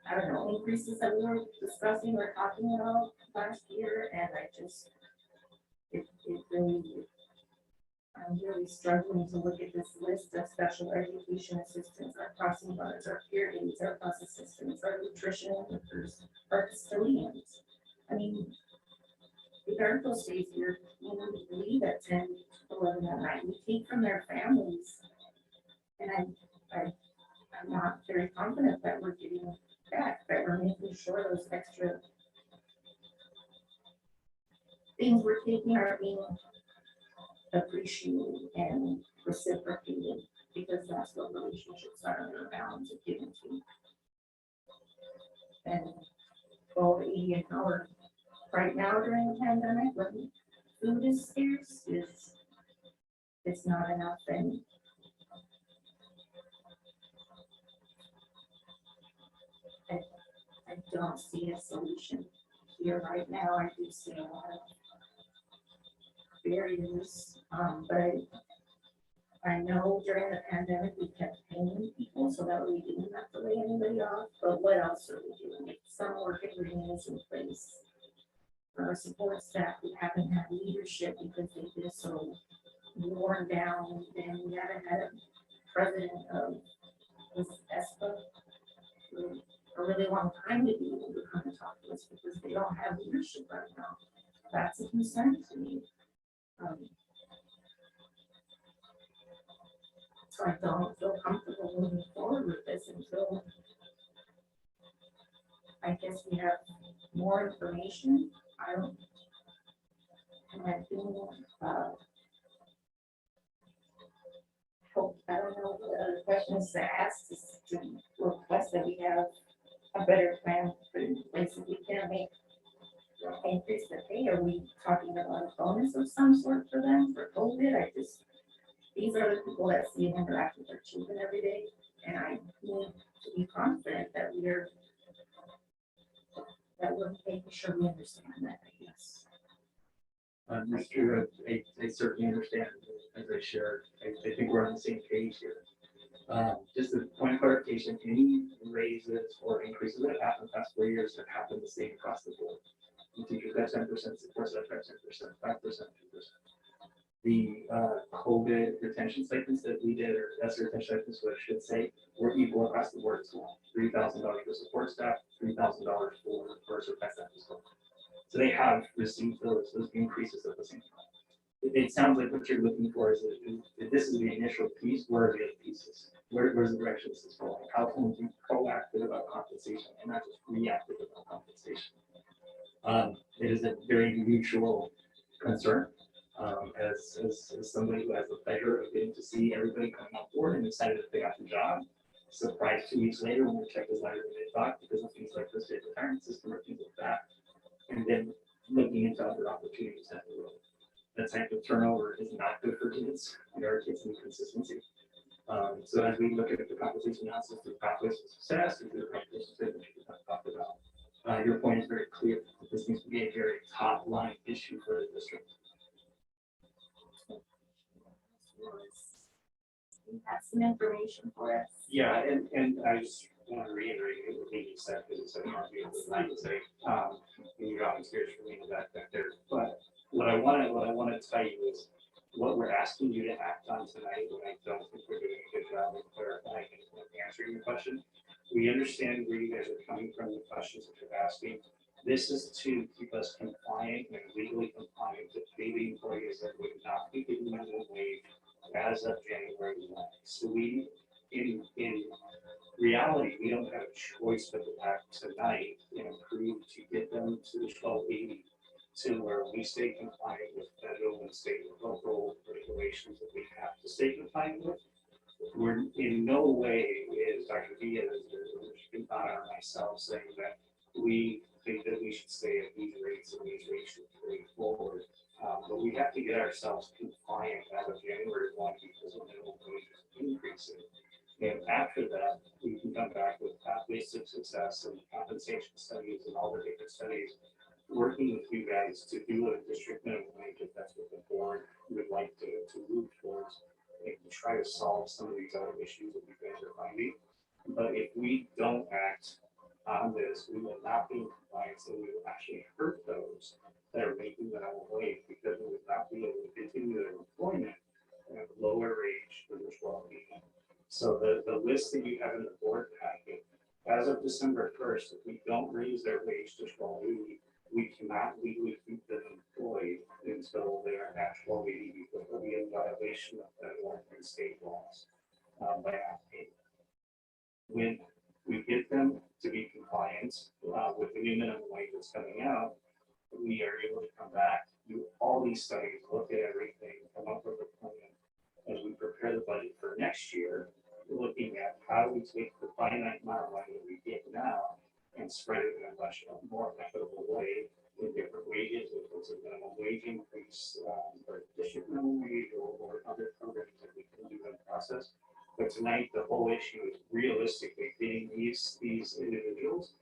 I don't know, increases that we were discussing or talking about last year, and I just, it really, I'm really struggling to look at this list of special education assistants, our crossing guards, our peer aides, our bus assistants, our nutrition workers, our custodians. I mean, the Darko stays here, you know, we leave at 10, 11 at night. We take from their families, and I'm not very confident that we're getting back, that we're making sure those extra things we're taking are being appreciated and reciprocated, because that's what relationships are. They're bound to give and take. And $12.80 an hour right now during the pandemic, when food is scarce, it's not enough. And I don't see a solution here right now. I do see a lot of barriers, but I know during the pandemic we kept paying people so that we didn't have to lay anybody off. But what else are we doing? If some work agreement is in place for our support staff, we haven't had leadership because they've been so worn down. And we haven't had a president of this ESPA for a really long time to be able to come and talk to us, because they don't have leadership right now. That's a concern to me. So I don't feel comfortable moving forward with this until I guess we have more information. I don't, and I feel, hope, I don't know, the questions to ask is to request that we have a better plan for in place. If we can't make increase the pay, are we talking about a bonus of some sort for them for COVID? I just, these are the people that see and interact with their children every day, and I need to be confident that we're that we're making sure we understand that, I guess. Mr. I certainly understand, as I shared, I think we're on the same page here. Just a point of clarification, any raises or increases that have happened the past 4 years have happened the same across the board. You teachers got 10%, support staff got 10%, 5%, 2%. The COVID retention stipends that we did, or that's retention stipends, what I should say, were equal across the board as well. $3,000 for support staff, $3,000 for support staff as well. So they have received those increases at the same time. It sounds like what you're looking for is if this is the initial piece, where are the other pieces? Where's the direction this is going? How can we be proactive about compensation and not just reactive about compensation? It is a very mutual concern. As somebody who has the pleasure of getting to see everybody coming on board and excited that they got the job, surprised 2 weeks later when the check is lighter than they thought because of things like the state retirement system or things like that, and then looking into other opportunities down the road. That type of turnover is not good for kids. There are kids need consistency. So as we look at the compensation analysis through pathways to success, and through the compensation statement we talked about, your point is very clear. This needs to be a very top line issue for the district. Have some information for us. Yeah, and I just want to reiterate what Amy said, because it's so hard to say, and you're always here for me that there. But what I want to tell you is what we're asking you to act on tonight, and I don't think we're doing a good job of clarifying and answering the question. We understand where you guys are coming from, the questions that you're asking. This is to keep us compliant and legally compliant to pay the employees that would not be getting minimum wage as of January 1. So we, in reality, we don't have a choice but to act tonight and approve to get them to the 1280 to where we stay compliant with federal and state and local regulations that we have to stay compliant with. We're in no way is Dr. Diaz or myself saying that we think that we should stay at these rates and these rates should carry forward. But we have to get ourselves compliant as of January 1 because of minimum wage increasing. And after that, we can come back with pathways to success and compensation studies and all the different studies, working with you guys to do a district minimum wage if that's what the board would like to move towards and try to solve some of these other issues that you guys are finding. But if we don't act on this, we will not be in compliance and we will actually hurt those that are making minimum wage because we would not be able to continue their employment at a lower wage for their well-being. So the list that you have in the board packet, as of December 1st, if we don't raise their wage to 1280, we cannot legally keep them employed until they are at 1280 because they'll be in violation of federal and state laws by not paying. When we get them to be compliant with the new minimum wage that's coming out, we are able to come back, do all these studies, look at everything, come up with a plan. As we prepare the budget for next year, we're looking at how we take the finite amount of money that we get now and spread it in a much more equitable way in different wages, if it's a minimum wage increase, or district minimum wage, or other programs that we can do in the process. But tonight, the whole issue is realistically getting these individuals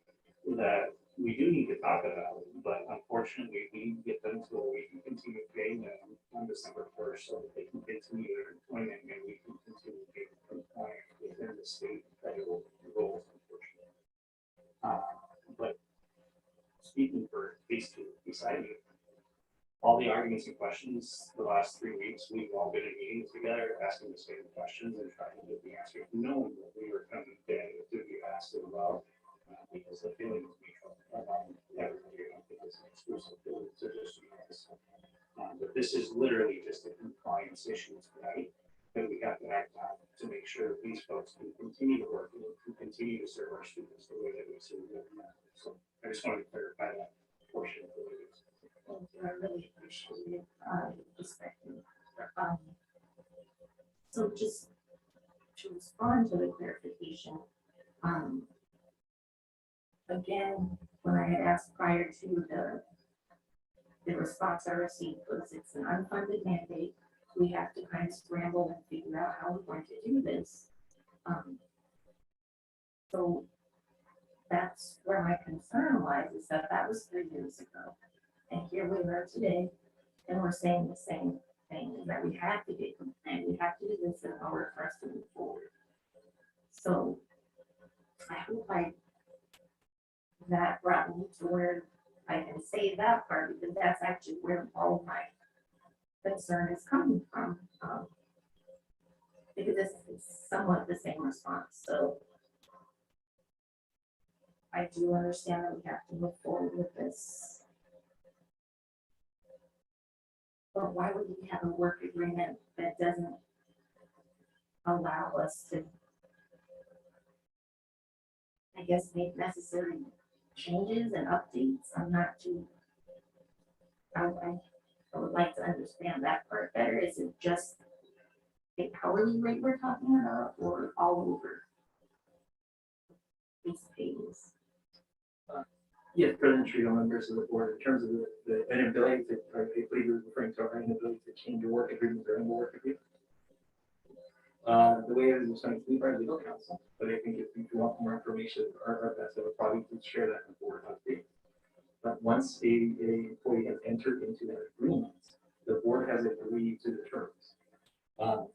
that we do need to talk about, but unfortunately, we need to get them to where we can continue paying them on December 1st so that they can continue their employment and we can continue getting compliant within the state and federal rules, unfortunately. But speaking for these two beside you, all the arguments and questions the last 3 weeks, we've all been in meetings together, asking the same questions and trying to get the answer, knowing that we were coming today to be asked about, because the feeling is mutual. Everybody, I don't think it's an exclusive feeling to just you guys. But this is literally just a compliance issue tonight that we have to act on to make sure that these folks can continue to work and can continue to serve our students the way that we serve them. So I just wanted to clarify that portion of the meeting. Thank you, I really appreciate it, perspective. So just to respond to the clarification, again, when I had asked prior to the response I received was it's an unfunded mandate. We have to kind of scramble and figure out how we're going to do this. So that's where my concern lies, is that that was 3 years ago. And here we are today, and we're saying the same thing, is that we have to get compliant, we have to do this in order for us to move forward. So I hope that brought me to where I can say that part, because that's actually where all of my concern is coming from. Because this is somewhat the same response, so I do understand that we have to move forward with this. But why would we have a work agreement that doesn't allow us to, I guess, make necessary changes and updates? I'm not too, I would like to understand that part better. Is it just the hourly rate we're talking about, or all over these pages? Yes, President Trio, members of the board, in terms of the inability to, I believe you're referring to our inability to change your work agreement during the work agreement. The way it is going to be by legal counsel, but I think if you want more information, our best I would probably share that with the board update. But once a employee has entered into that agreement, the board has agreed to the terms.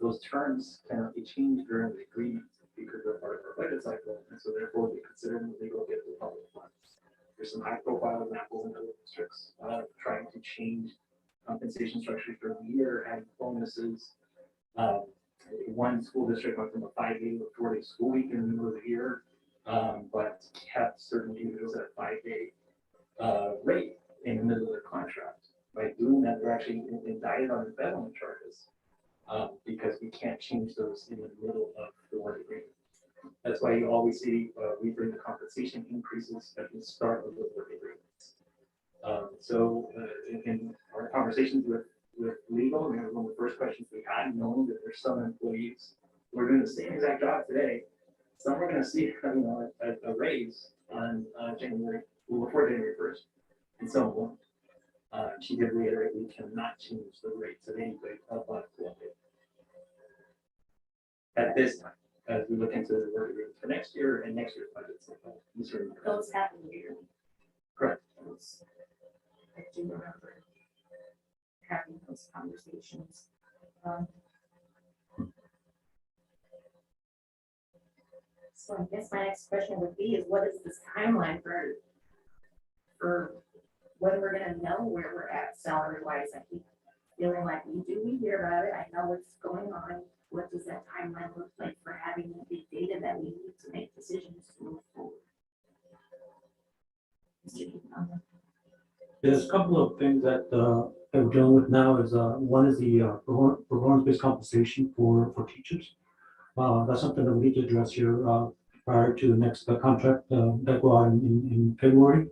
Those terms cannot be changed during the agreement because they're part of our budget cycle, and so therefore we consider them legal gift of public funds. There's some high-profile examples in other districts trying to change compensation structures during the year, adding bonuses. One school district went from a 5-day to a 4-day school week in the middle of the year, but kept certain individuals at a 5-day rate in the middle of their contract. By doing that, they're actually indicted on embezzlement charges because we can't change those in the middle of the work agreement. That's why you always see we bring the compensation increases at the start of the work agreements. So in our conversations with legal, one of the first questions we had, knowing that there's some employees who are doing the same exact job today, some are going to see a raise on before January 1st, and some won't. She did reiterate we cannot change the rates of anybody above 12 at this time, as we look into the work agreement for next year and next year's budgets. Those happen yearly. Correct. I do remember having those conversations. So I guess my next question would be is, what is this timeline for when we're gonna know where we're at salary wise? I keep feeling like we hear about it. I know what's going on. What does that timeline look like for having the big data that we need to make decisions to move forward? There's a couple of things that we're dealing with now. Is one is the performance-based compensation for teachers. That's something that we need to address here prior to the next contract that go out in February.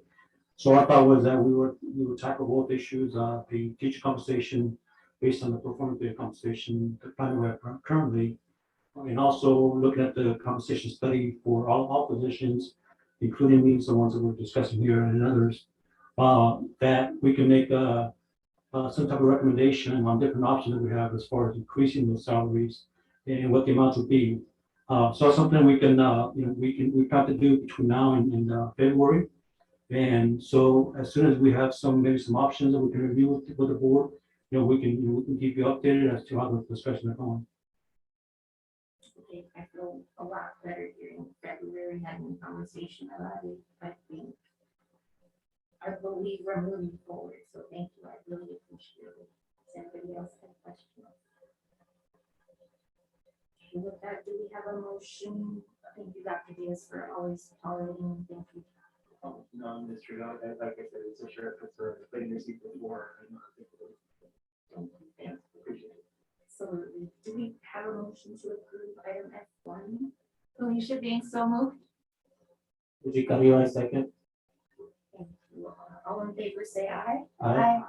So our thought was that we would tackle both issues, the teacher compensation based on the performance-based compensation, the plan we have currently, and also looking at the compensation study for all positions, including these, the ones that we're discussing here and others, that we can make some type of recommendation on different options that we have as far as increasing those salaries and what the amounts would be. So it's something we can, we've got to do between now and February. And so as soon as we have maybe some options that we can review with the board, we can keep you updated as to how the discussion is going. Okay, I feel a lot better here in February having a conversation about it. I believe we're moving forward, so thank you. I really appreciate it. Does anybody else have questions? Okay, with that, do we have a motion? Thank you, Dr. Diaz, for always tolerating. Thank you. No, Mr. Like I said, it's a share concern. If they received before, Thank you. Thank you. Appreciate it. Absolutely. Do we have a motion to approve item F1? Felicia being so moved. Would you come here a second? Thank you. All in favor, say aye. Aye.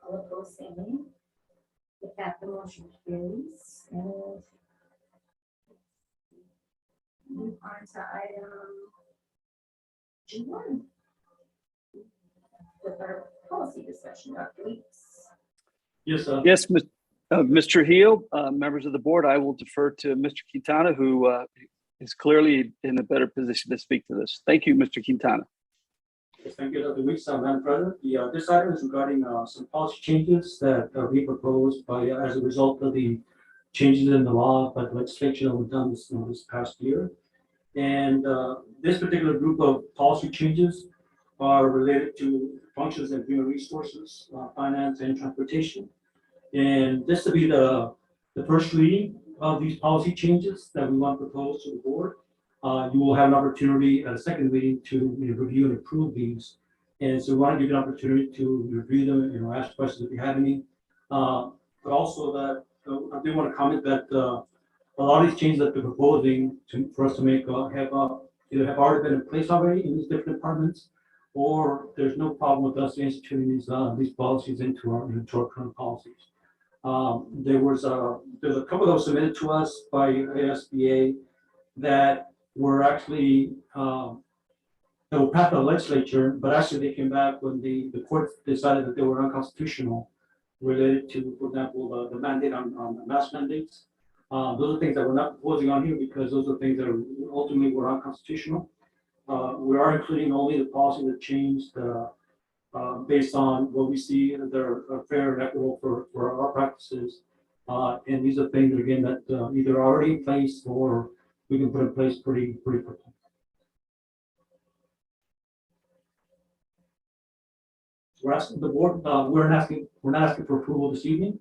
All opposed, say nay. With that, the motion carries. And move on to item G1. With our policy discussion, Dr. Weeks. Yes, Yes, Mr. Heel, members of the board, I will defer to Mr. Quintana, who is clearly in a better position to speak to this. Thank you, Mr. Quintana. Yes, thank you, Dr. Weeks, Madam President. This item is regarding some policy changes that we proposed as a result of the changes in the law by the legislature that was done this past year. And this particular group of policy changes are related to functions in human resources, finance, and transportation. And this will be the first reading of these policy changes that we want to propose to the board. You will have an opportunity at a second reading to review and approve these. And so we want to give you an opportunity to review them and ask questions if you have any. But also that I do want to comment that a lot of these changes that they're proposing for us to make have either have already been in place already in these different departments, or there's no problem with us instituting these policies into our current policies. There's a couple that was submitted to us by ASBA that were actually that were passed by the legislature, but actually they came back when the court decided that they were unconstitutional, related to, for example, the mandate on mask mandates. Those are things that we're not proposing on here because those are things that are ultimately were unconstitutional. We are including only the policy that changed based on what we see that are fair and equitable for our practices. And these are things that, again, that either are already in place or we can put in place pretty quickly. We're asking the board, we're not asking for approval this evening.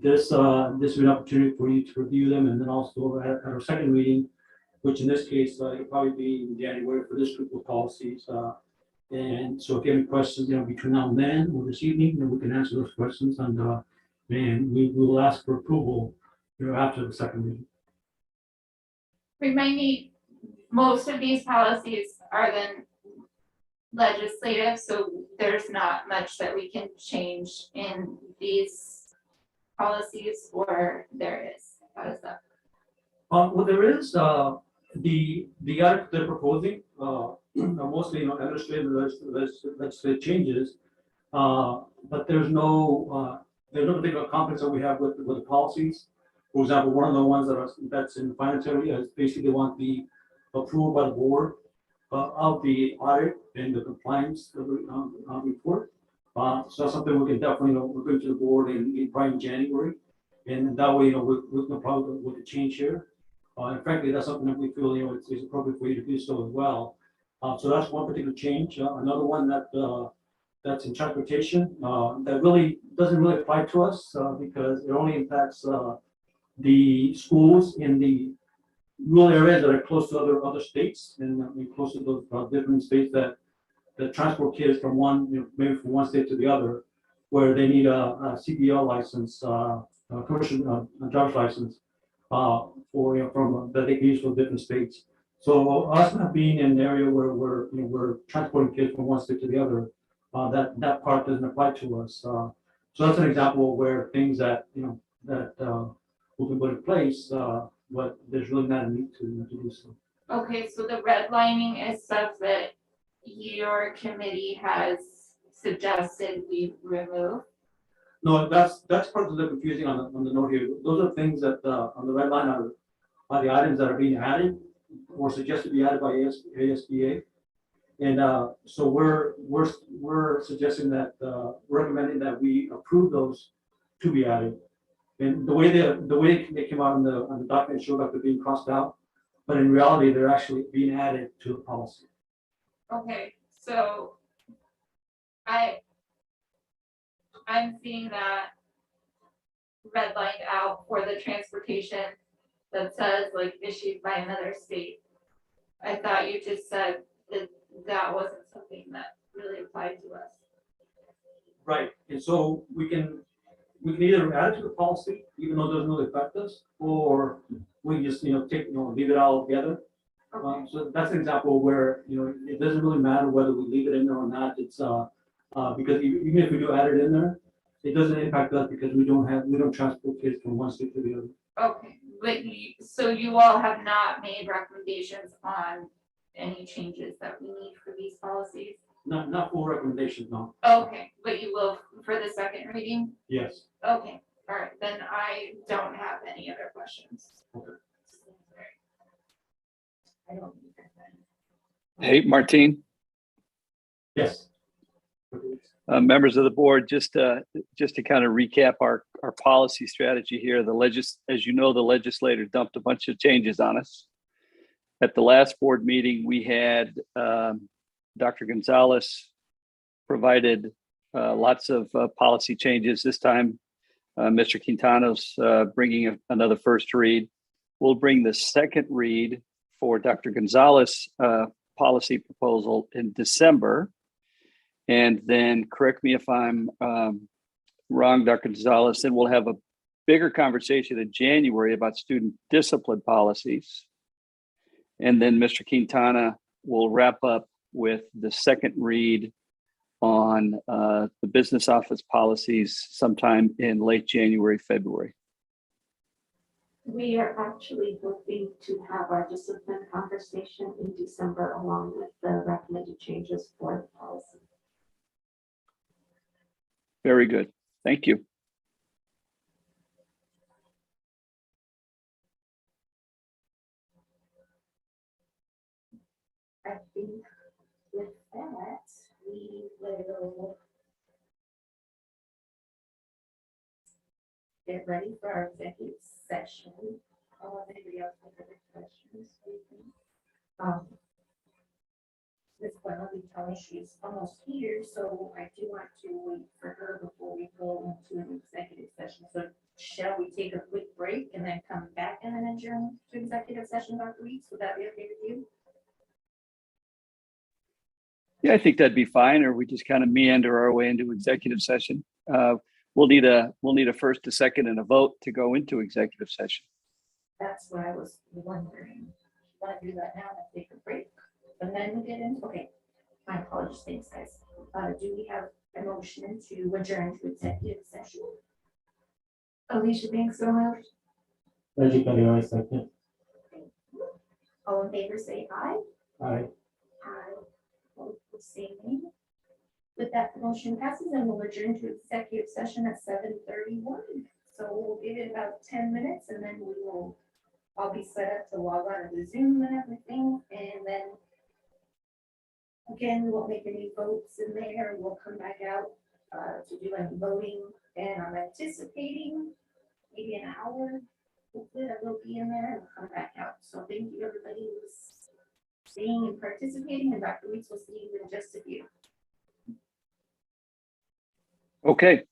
This is an opportunity for you to review them, and then also at our second reading, which in this case it'll probably be in January for this group of policies. And so if you have any questions, between now and then or this evening, then we can answer those questions, and we will ask for approval, after the second reading. Remind me, most of these policies are then legislative, so there's not much that we can change in these policies, or there is. How does that? Well, there is the act they're proposing, mostly administrative legislative changes, but there's no particular conflicts that we have with the policies. For example, one of the ones that's in the finance area is basically they want the approval by the board of the audit and the compliance report. So that's something we can definitely bring to the board in probably in January, and that way we're no problem with the change here. And frankly, that's something that we feel it's appropriate for you to do so as well. So that's one particular change. Another one that's in transportation that really doesn't really apply to us because it only impacts the schools in the rural areas that are close to other states and close to those different states that transport kids from maybe from one state to the other, where they need a CDL license, commercial driver's license from that they can use for different states. So us not being in an area where we're transporting kids from one state to the other, that part doesn't apply to us. So that's an example where things that that we can put in place, but there's really not a need to do so. Okay, so the redlining is stuff that your committee has suggested we remove. No, that's part of the confusing on the note here. Those are things that on the red line are the items that are being added or suggested to be added by ASBA. And so we're suggesting that recommending that we approve those to be added. And the way they came out on the document showed up as being crossed out, but in reality they're actually being added to the policy. Okay, so I'm seeing that redlined out for the transportation that says like issued by another state. I thought you just said that wasn't something that really applied to us. Right, and so we can either add it to the policy, even though it doesn't really affect us, or we can just leave it all together. Okay. So that's an example where it doesn't really matter whether we leave it in there or not. It's because even if we do add it in there, it doesn't impact us because we don't transport kids from one state to the other. Okay, but so you all have not made recommendations on any changes that we need for these policies? Not full recommendations, no. Okay, but you will for the second reading? Yes. Okay, all right, then I don't have any other questions. Okay. Hey, Martine, Yes. members of the board, just to kind of recap our policy strategy here. As you know, the legislator dumped a bunch of changes on us. At the last board meeting, we had Dr. Gonzalez provided lots of policy changes. This time, Mr. Quintana's bringing another first read. We'll bring the second read for Dr. Gonzalez policy proposal in December. And then, correct me if I'm wrong, Dr. Gonzalez, then we'll have a bigger conversation in January about student discipline policies. And then Mr. Quintana will wrap up with the second read on the business office policies sometime in late January, February. We are actually hoping to have our discipline conversation in December along with the recommended changes for the policy. Very good. Thank you. I think with that, we will get ready for our executive session. Anybody else have other questions? Ms. Gwendolyn told me she's almost here, so I do want to wait for her before we go into an executive session. So shall we take a quick break and then come back and then adjourn to executive session, Dr. Weeks? Would that be okay with you? Yeah, I think that'd be fine, or we just kind of meander our way into executive session. We'll need a first, a second, and a vote to go into executive session. That's what I was wondering. Want to do that now and take a break? And then we get in, okay. My apologies, thanks, guys. Do we have a motion to adjourn to executive session? Alicia Banks, so moved. Reggie Calioi, second. All in favor, say aye. Aye. Aye. Opposed, the same name. With that, the motion passes and we'll adjourn to executive session at 7:31. So we'll give it about 10 minutes and then I'll be set up to log on to the Zoom and everything. And then again, we won't make any votes in there. We'll come back out to do any voting. And I'm anticipating maybe an hour. Hopefully I will be in there and come back out. So thank you, everybody who's staying and participating. And Dr. Weeks will see you in just a few. Okay.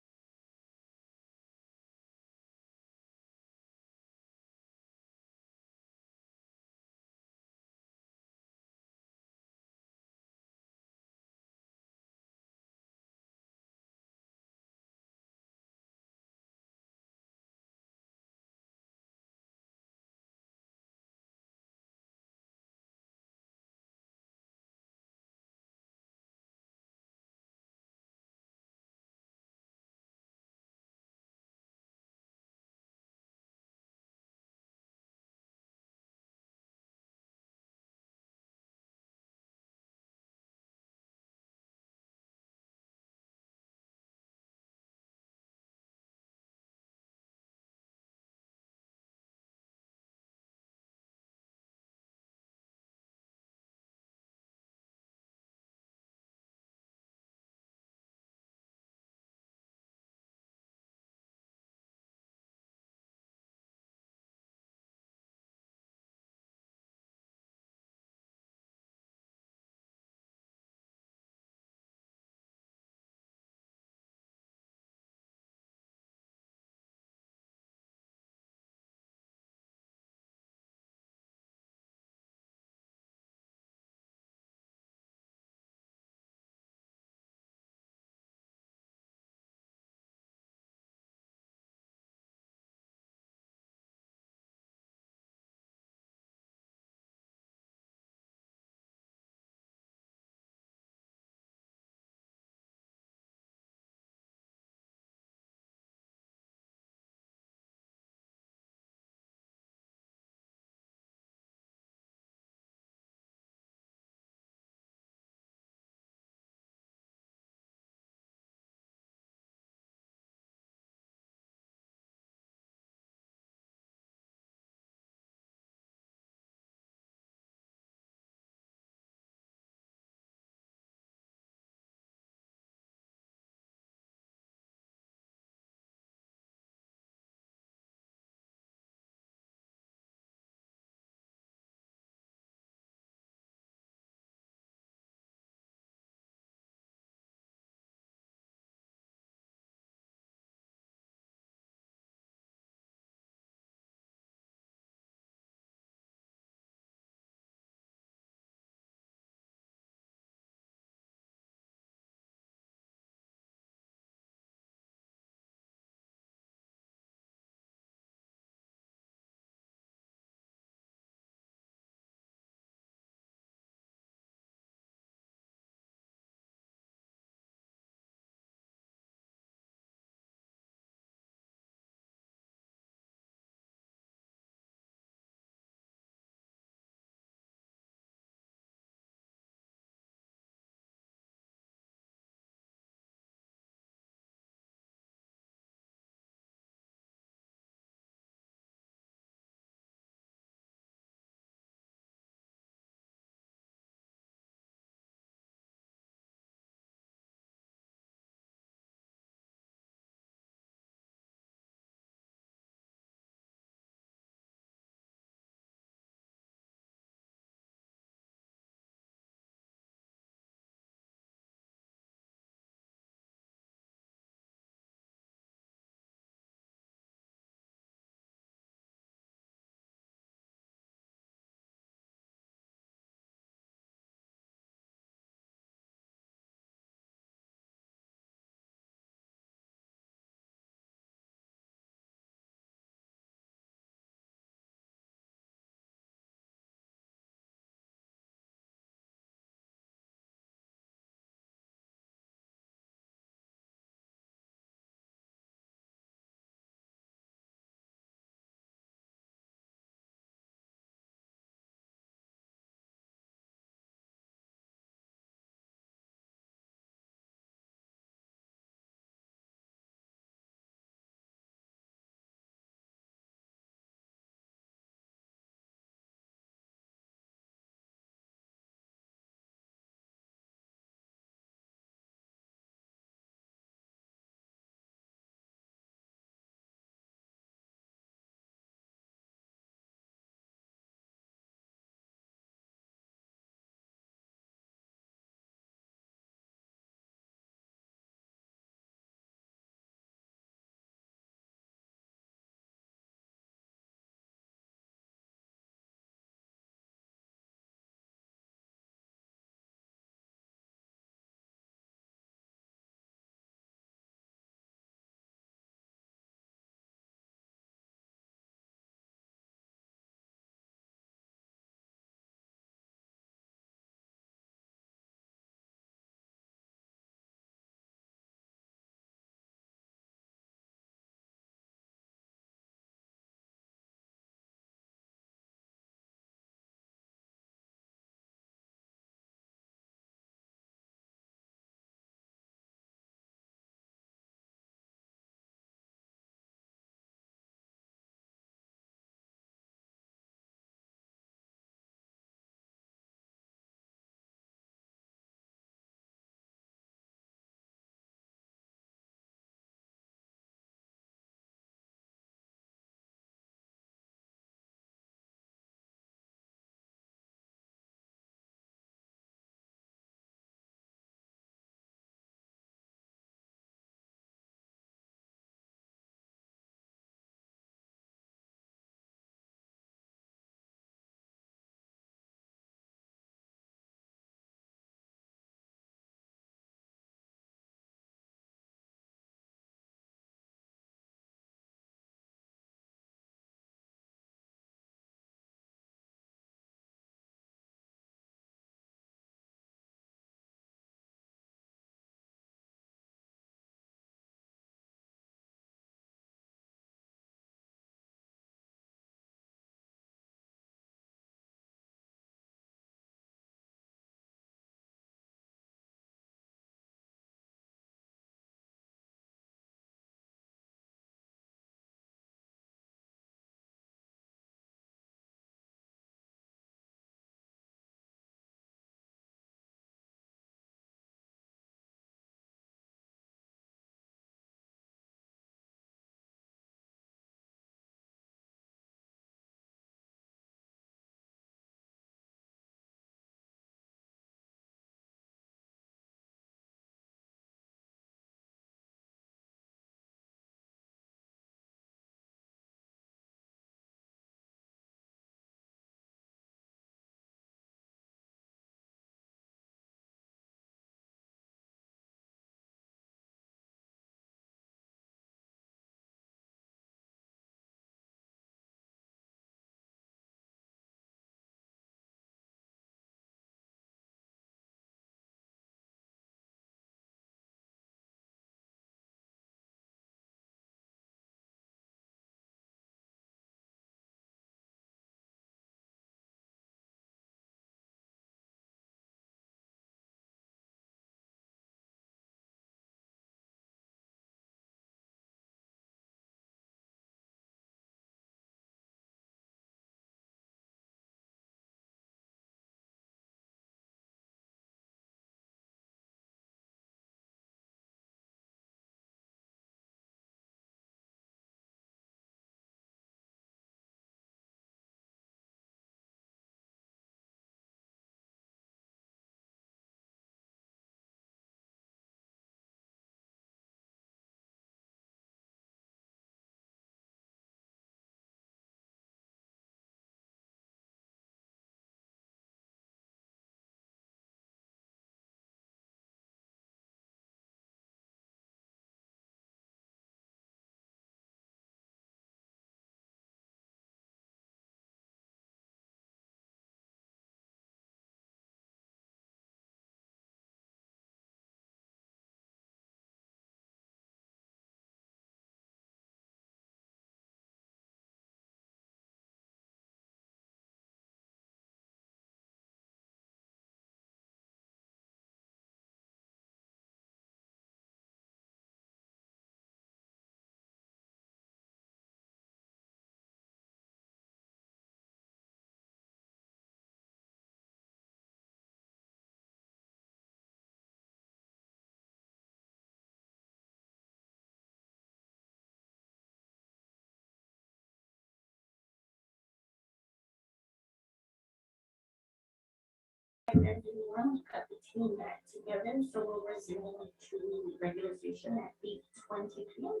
Everyone got the team back together, so we'll resume to regular session at 8:20 p.m.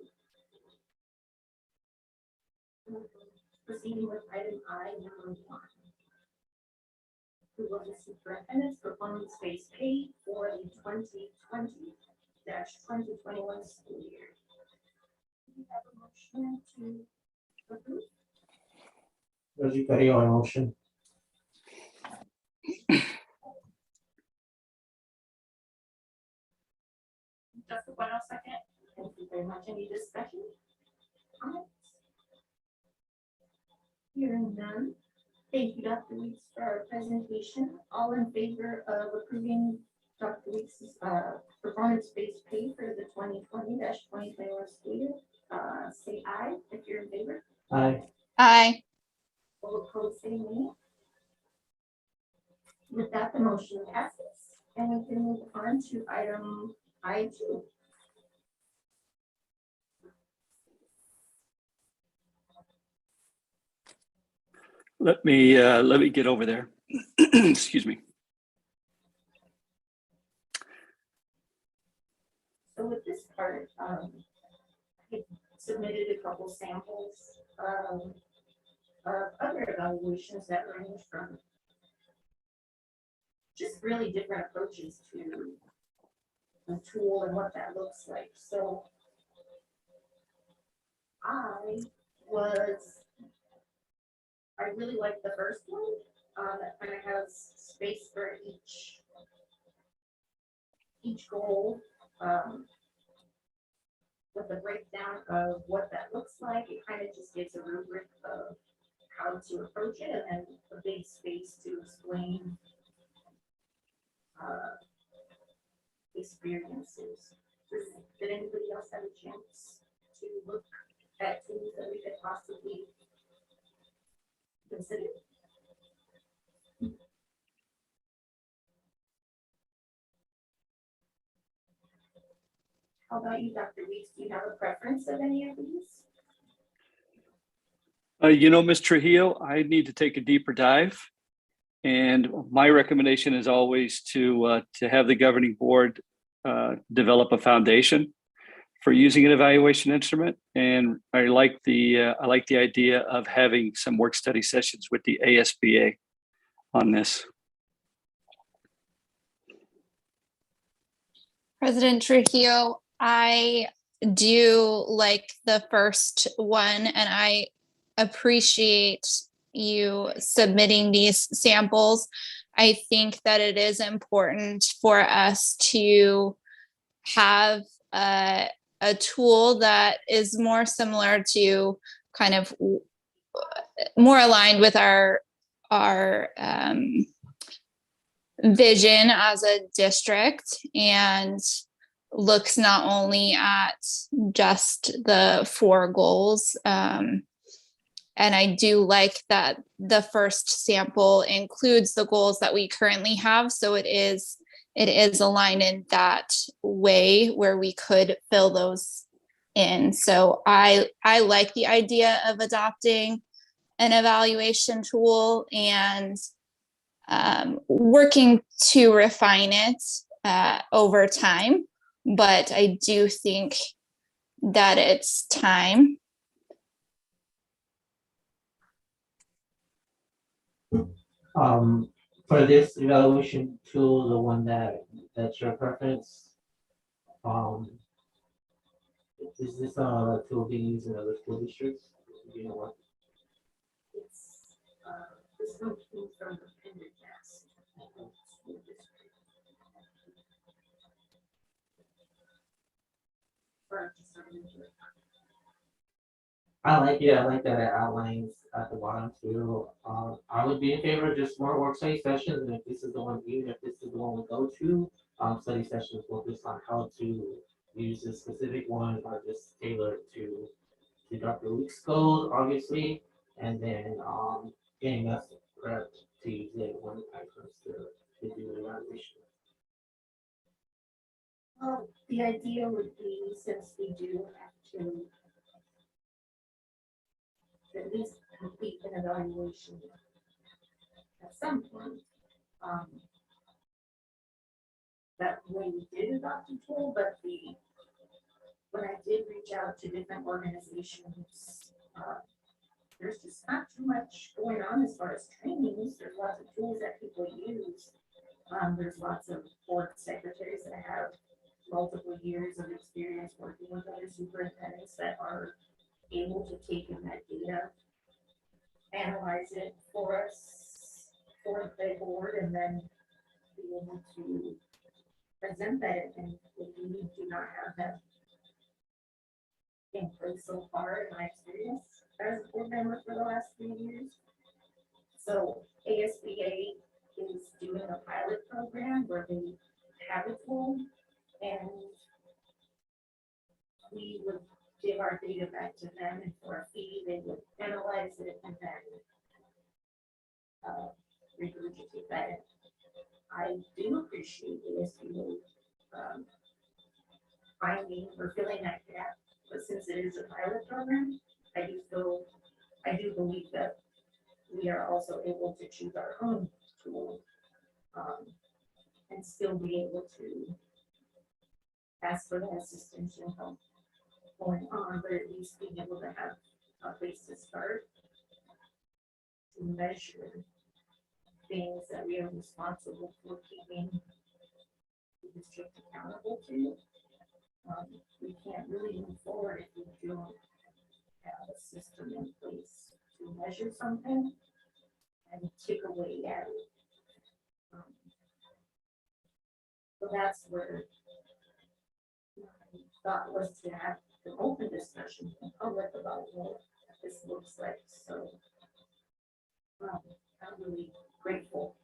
Proceeding with item I, number 1. Approval of the superintendent's performance-based pay for the 2020-2021 school year. Do we have a motion to approve? Rosie Carrillo, on motion. Just one second. Thank you very much. Any discussion? Comments? Hearing none. Thank you, Dr. Weeks, for our presentation. All in favor of approving Dr. Weeks' performance-based pay for the 2020-2021 school year, say aye if you're in favor. Aye. Aye. All opposed, say nay. With that, the motion passes, and we can move on to item I2. Let me get over there. Excuse me. So with this part, I submitted a couple samples of other evaluations that range from just really different approaches to the tool and what that looks like. So I really like the first one that kind of has space for each goal with a breakdown of what that looks like. It kind of just gives a rubric of how to approach it, and then a big space to explain experiences. Did anybody else have a chance to look at tools that we could possibly consider? How about you, Dr. Weeks? Do you have a preference of any of these? Ms. Trujillo, I need to take a deeper dive. And my recommendation is always to have the governing board develop a foundation for using an evaluation instrument. And I like the idea of having some work study sessions with the ASBA on this. President Trujillo, I do like the first one, and I appreciate you submitting these samples. I think that it is important for us to have a tool that is more similar to kind of more aligned with our vision as a district, and looks not only at just the 4 goals. And I do like that the first sample includes the goals that we currently have. So it is aligned in that way where we could fill those in. So I like the idea of adopting an evaluation tool and working to refine it over time. But I do think that it's time. For this evaluation tool, the one that's your preference, is this a tool being used in other school districts? Do you know what? It's this one came from the Pendergast. I like it. I like that it outlines at the bottom too. I would be in favor of just more work study sessions, and if this is the one, even if this is the one we go to, study sessions focused on how to use this specific one, or just tailor it to Dr. Weeks' goals, obviously, and then getting us prepped to use it when it comes to do the evaluation. Well, the idea would be, since we do have to at least complete an evaluation at some point, that way we did adopt a tool, but when I did reach out to different organizations, there's just not too much going on as far as trainings. There's lots of tools that people use. There's lots of board secretaries that have multiple years of experience working with other superintendents that are able to take in that data, analyze it for us, for the board, and then be able to present that. And we do not have that in place so far in my experience as a board member for the last 3 years. So ASBA is doing a pilot program where they have a tool, and we would give our data back to them, and for a fee, they would analyze it and then regurgitate that. I do appreciate ASBA finding or filling that gap, but since it is a pilot program, I do believe that we are also able to choose our own tool, and still be able to ask for the assistance and help going on, but at least being able to have a place to start to measure things that we are responsible for keeping the district accountable to. We can't really move forward if we don't have a system in place to measure something and take away at it. So that's where my thought was to have an open discussion in public about what this looks like. So I'm really grateful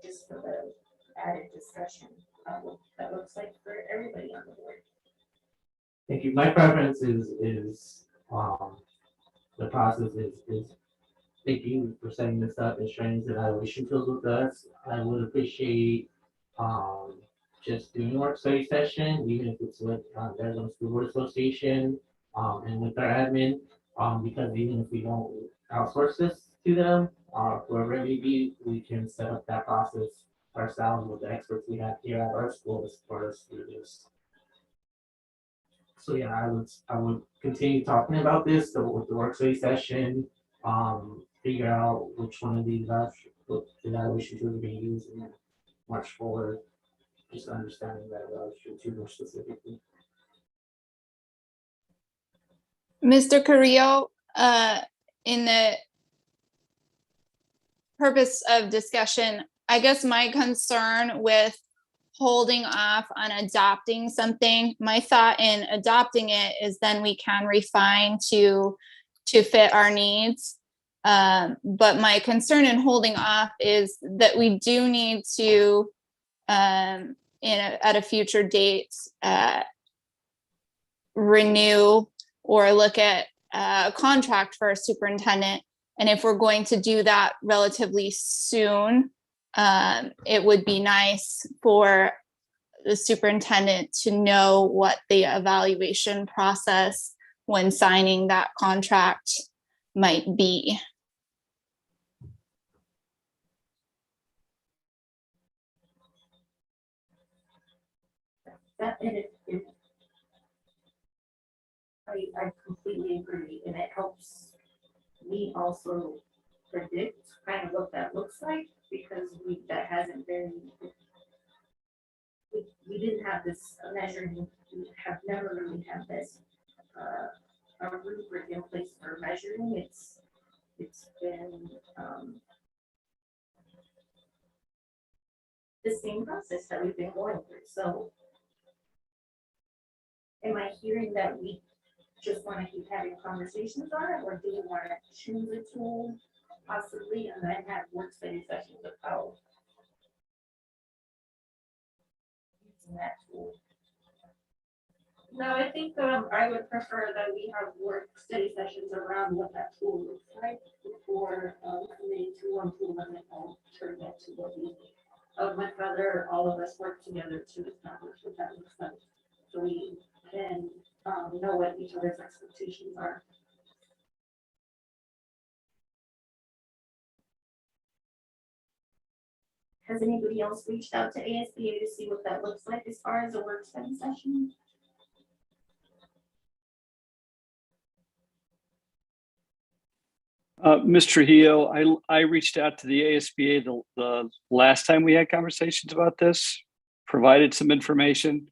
just for the added discussion of what that looks like for everybody on the board. Thank you. My preference is the process is thank you for setting this up and sharing the evaluation tools with us. I would appreciate just doing a work study session, even if it's with the Arizona School Board Association and with our admin, because even if we don't outsource this to them, whoever it may be, we can set up that process ourselves with the experts we have here at our schools for us to do this. So yeah, I would continue talking about this with the work study session, figure out which one of these evaluation tools we're going to use, and then march forward, just understanding that evaluation tool more specifically. Mr. Carrillo, in the purpose of discussion, I guess my concern with holding off on adopting something, my thought in adopting it is then we can refine to fit our needs. But my concern in holding off is that we do need to, at a future date, renew or look at a contract for a superintendent. And if we're going to do that relatively soon, it would be nice for the superintendent to know what the evaluation process when signing that contract might be. That and I completely agree, and it helps me also predict kind of what that looks like, because that hasn't been, we didn't have this measuring, we have never really had this a rubric in place for measuring. It's been the same process that we've been going through. So am I hearing that we just want to keep having conversations on it, or do we want to choose a tool possibly and then have work study sessions about using that tool? No, I think I would prefer that we have work study sessions around what that tool looks like before committing to one tool and then turn that to what we. I would much rather all of us work together to establish what that looks like, so we can know what each other's expectations are. Has anybody else reached out to ASBA to see what that looks like as far as a work study session? Ms. Trujillo, I reached out to the ASBA the last time we had conversations about this, provided some information.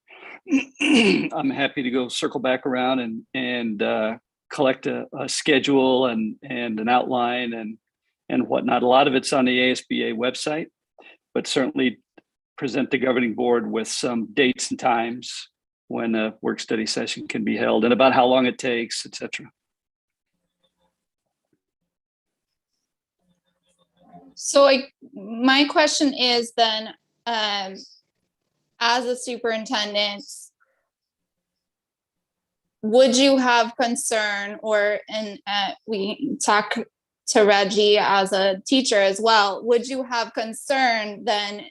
I'm happy to go circle back around and collect a schedule and an outline and whatnot. A lot of it's on the ASBA website, but certainly present the governing board with some dates and times when a work study session can be held and about how long it takes, et cetera. So my question is then, as a superintendent, would you have concern we talk to Reggie as a teacher as well, would you have concern then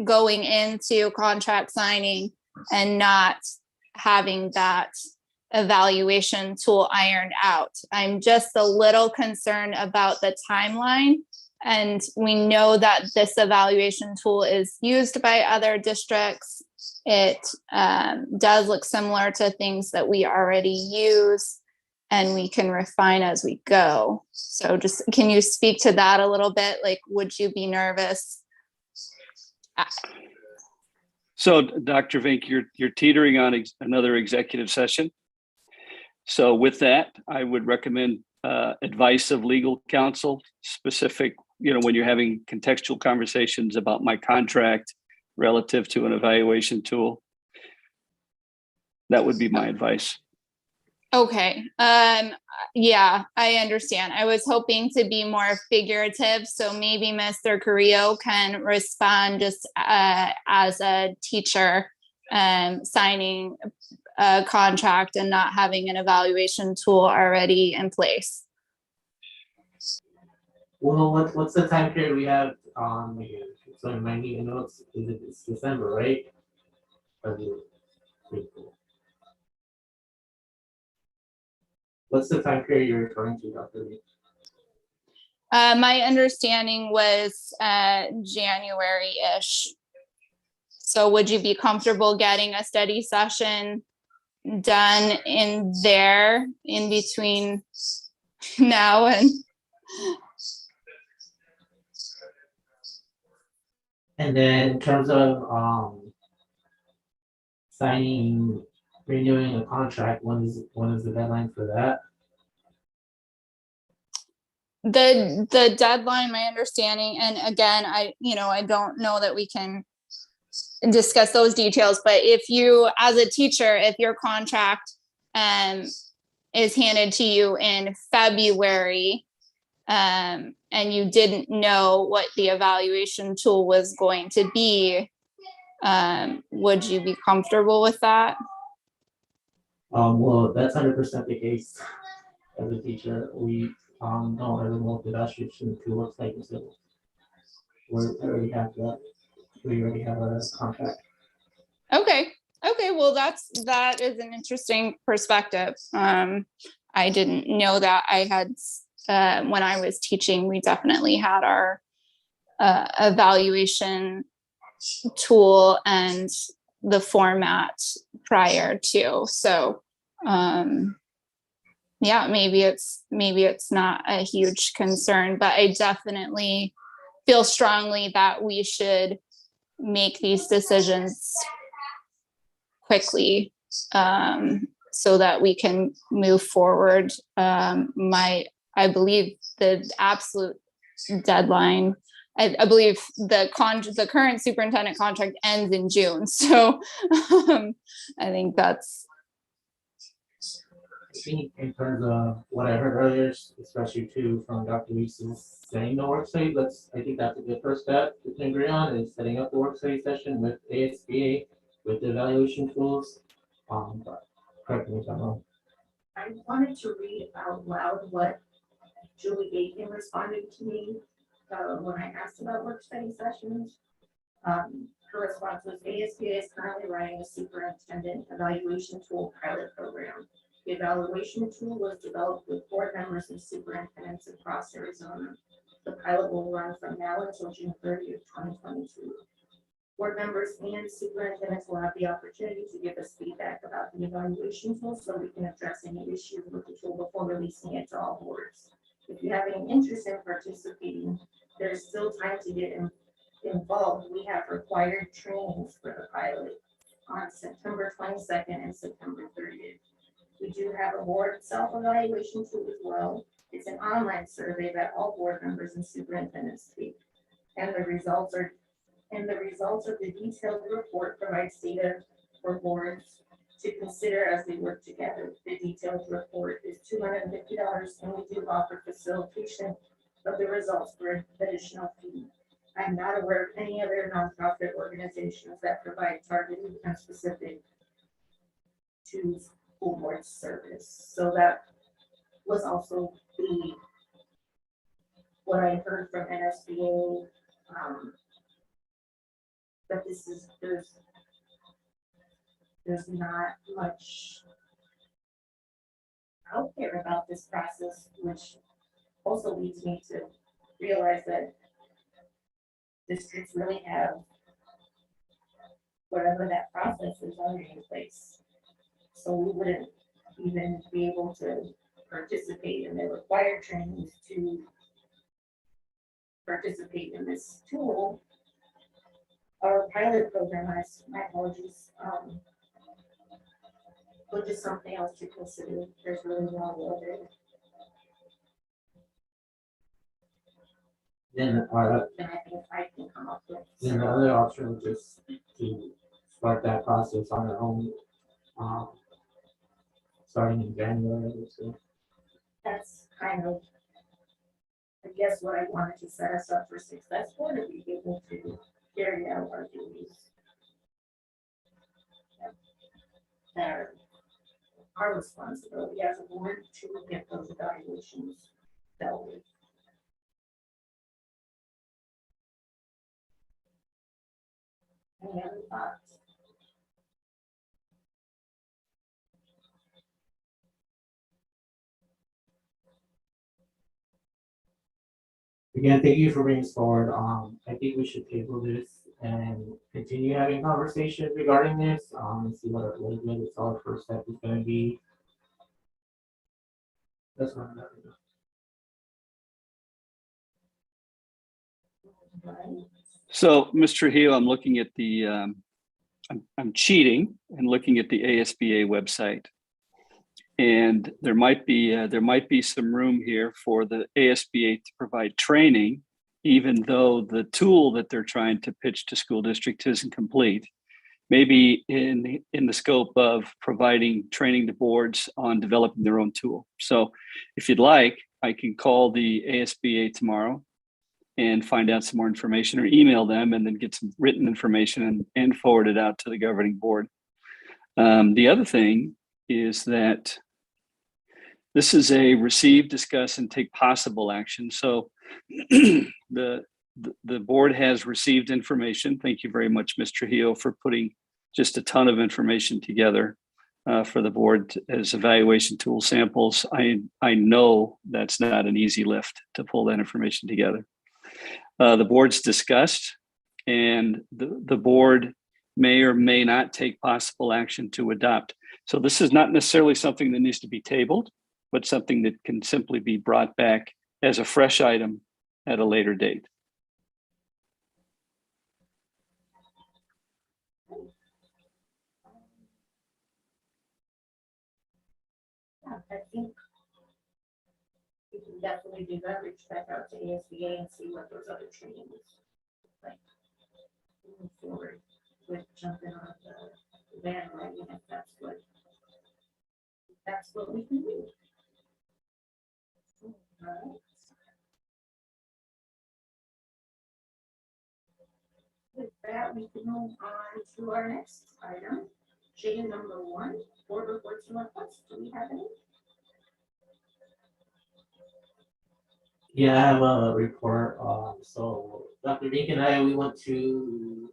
going into contract signing and not having that evaluation tool ironed out? I'm just a little concerned about the timeline. And we know that this evaluation tool is used by other districts. It does look similar to things that we already use, and we can refine as we go. So just, can you speak to that a little bit? Like, would you be nervous? So Dr. Vink, you're teetering on another executive session. So with that, I would recommend advice of legal counsel, specific, when you're having contextual conversations about my contract relative to an evaluation tool. That would be my advice. Okay. Yeah, I understand. I was hoping to be more figurative, so maybe Mr. Carrillo can respond just as a teacher signing a contract and not having an evaluation tool already in place. Well, what's the time period we have on here? So in my meeting notes, it's December, right? Or is it April? What's the time period you're referring to, Dr. Lee? My understanding was January-ish. So would you be comfortable getting a study session done in there in between now and? And then in terms of renewing a contract, when is the deadline for that? The deadline, my understanding, and again, I don't know that we can discuss those details, but if you, as a teacher, if your contract is handed to you in February, and you didn't know what the evaluation tool was going to be, would you be comfortable with that? Well, that's 100% the case. As a teacher, we don't ever know what the evaluation tool looks like until we already have that. We already have a contract. Okay. Well, that is an interesting perspective. I didn't know that. I had when I was teaching, we definitely had our evaluation tool and the format prior to. So yeah, maybe it's not a huge concern, but I definitely feel strongly that we should make these decisions quickly, so that we can move forward. I believe the absolute deadline, I believe the current superintendent contract ends in June. So I think that's. I think in terms of what I heard earlier, especially too from Dr. Weiss, is setting the work study. I think that's a good first step we can agree on, is setting up the work study session with ASBA, with the evaluation tools. But correct me if I'm wrong. I wanted to read out loud what Julie Aiken responded to me when I asked about work study sessions. Her response was, ASBA is currently running a superintendent evaluation tool pilot program. The evaluation tool was developed with board members and superintendents across Arizona. The pilot will run from now until June 30th, 2022. Board members and superintendents will have the opportunity to give us feedback about the evaluation tool so we can address any issues with the tool before releasing it to all boards. If you have any interest in participating, there's still time to get involved. We have required trainings for the pilot on September 22nd and September 30th. We do have a board self-evaluation tool as well. It's an online survey that all board members and superintendents take. And the results of the detailed report provides data for boards to consider as they work together. The detailed report is $250, and we do offer facilitation of the results for additional fee. I'm not aware of any other nonprofit organizations that provide targeted and specific to school board service. So that was also what I heard from NSBA. But there's not much out there about this process, which also leads me to realize that districts really have whatever that process is already in place. So we wouldn't even be able to participate in the required trainings to participate in this tool. Our pilot program, my apologies, which is something else to consider. There's really no other. Then And I think I can come up with. then the other option was just to start that process on our own, starting in January. So That's kind of, I guess, what I wanted to set us up for success for, to be able to carry out our duties. That are our responsibility as a board to get those evaluations dealt with. Any other thoughts? again, thank you for bringing this forward. I think we should table this and continue having conversations regarding this, and see what our movement is. Our first step is gonna be. That's what I'm gonna do. Right. So, Mr. Trujillo, I'm looking at the, I'm cheating and looking at the ASBA website. And there might be some room here for the ASBA to provide training, even though the tool that they're trying to pitch to school districts isn't complete. Maybe in the scope of providing training to boards on developing their own tool. So if you'd like, I can call the ASBA tomorrow and find out some more information, or email them and then get some written information and forward it out to the governing board. The other thing is that this is a receive, discuss, and take possible action. So the board has received information. Thank you very much, Mr. Trujillo, for putting just a ton of information together for the board as evaluation tool samples. I know that's not an easy lift to pull that information together. The board's discussed, and the board may or may not take possible action to adopt. So this is not necessarily something that needs to be tabled, but something that can simply be brought back as a fresh item at a later date. Yeah, I think we can definitely do that, reach back out to ASBA and see what those other trainings like. Move forward with jumping on the bandwagon, if that's what we can do. Alright. With that, we can move on to our next item, J number 1, board reports and requests. Do we have any? Yeah, I have a report. So Dr. Dink and I, we went to,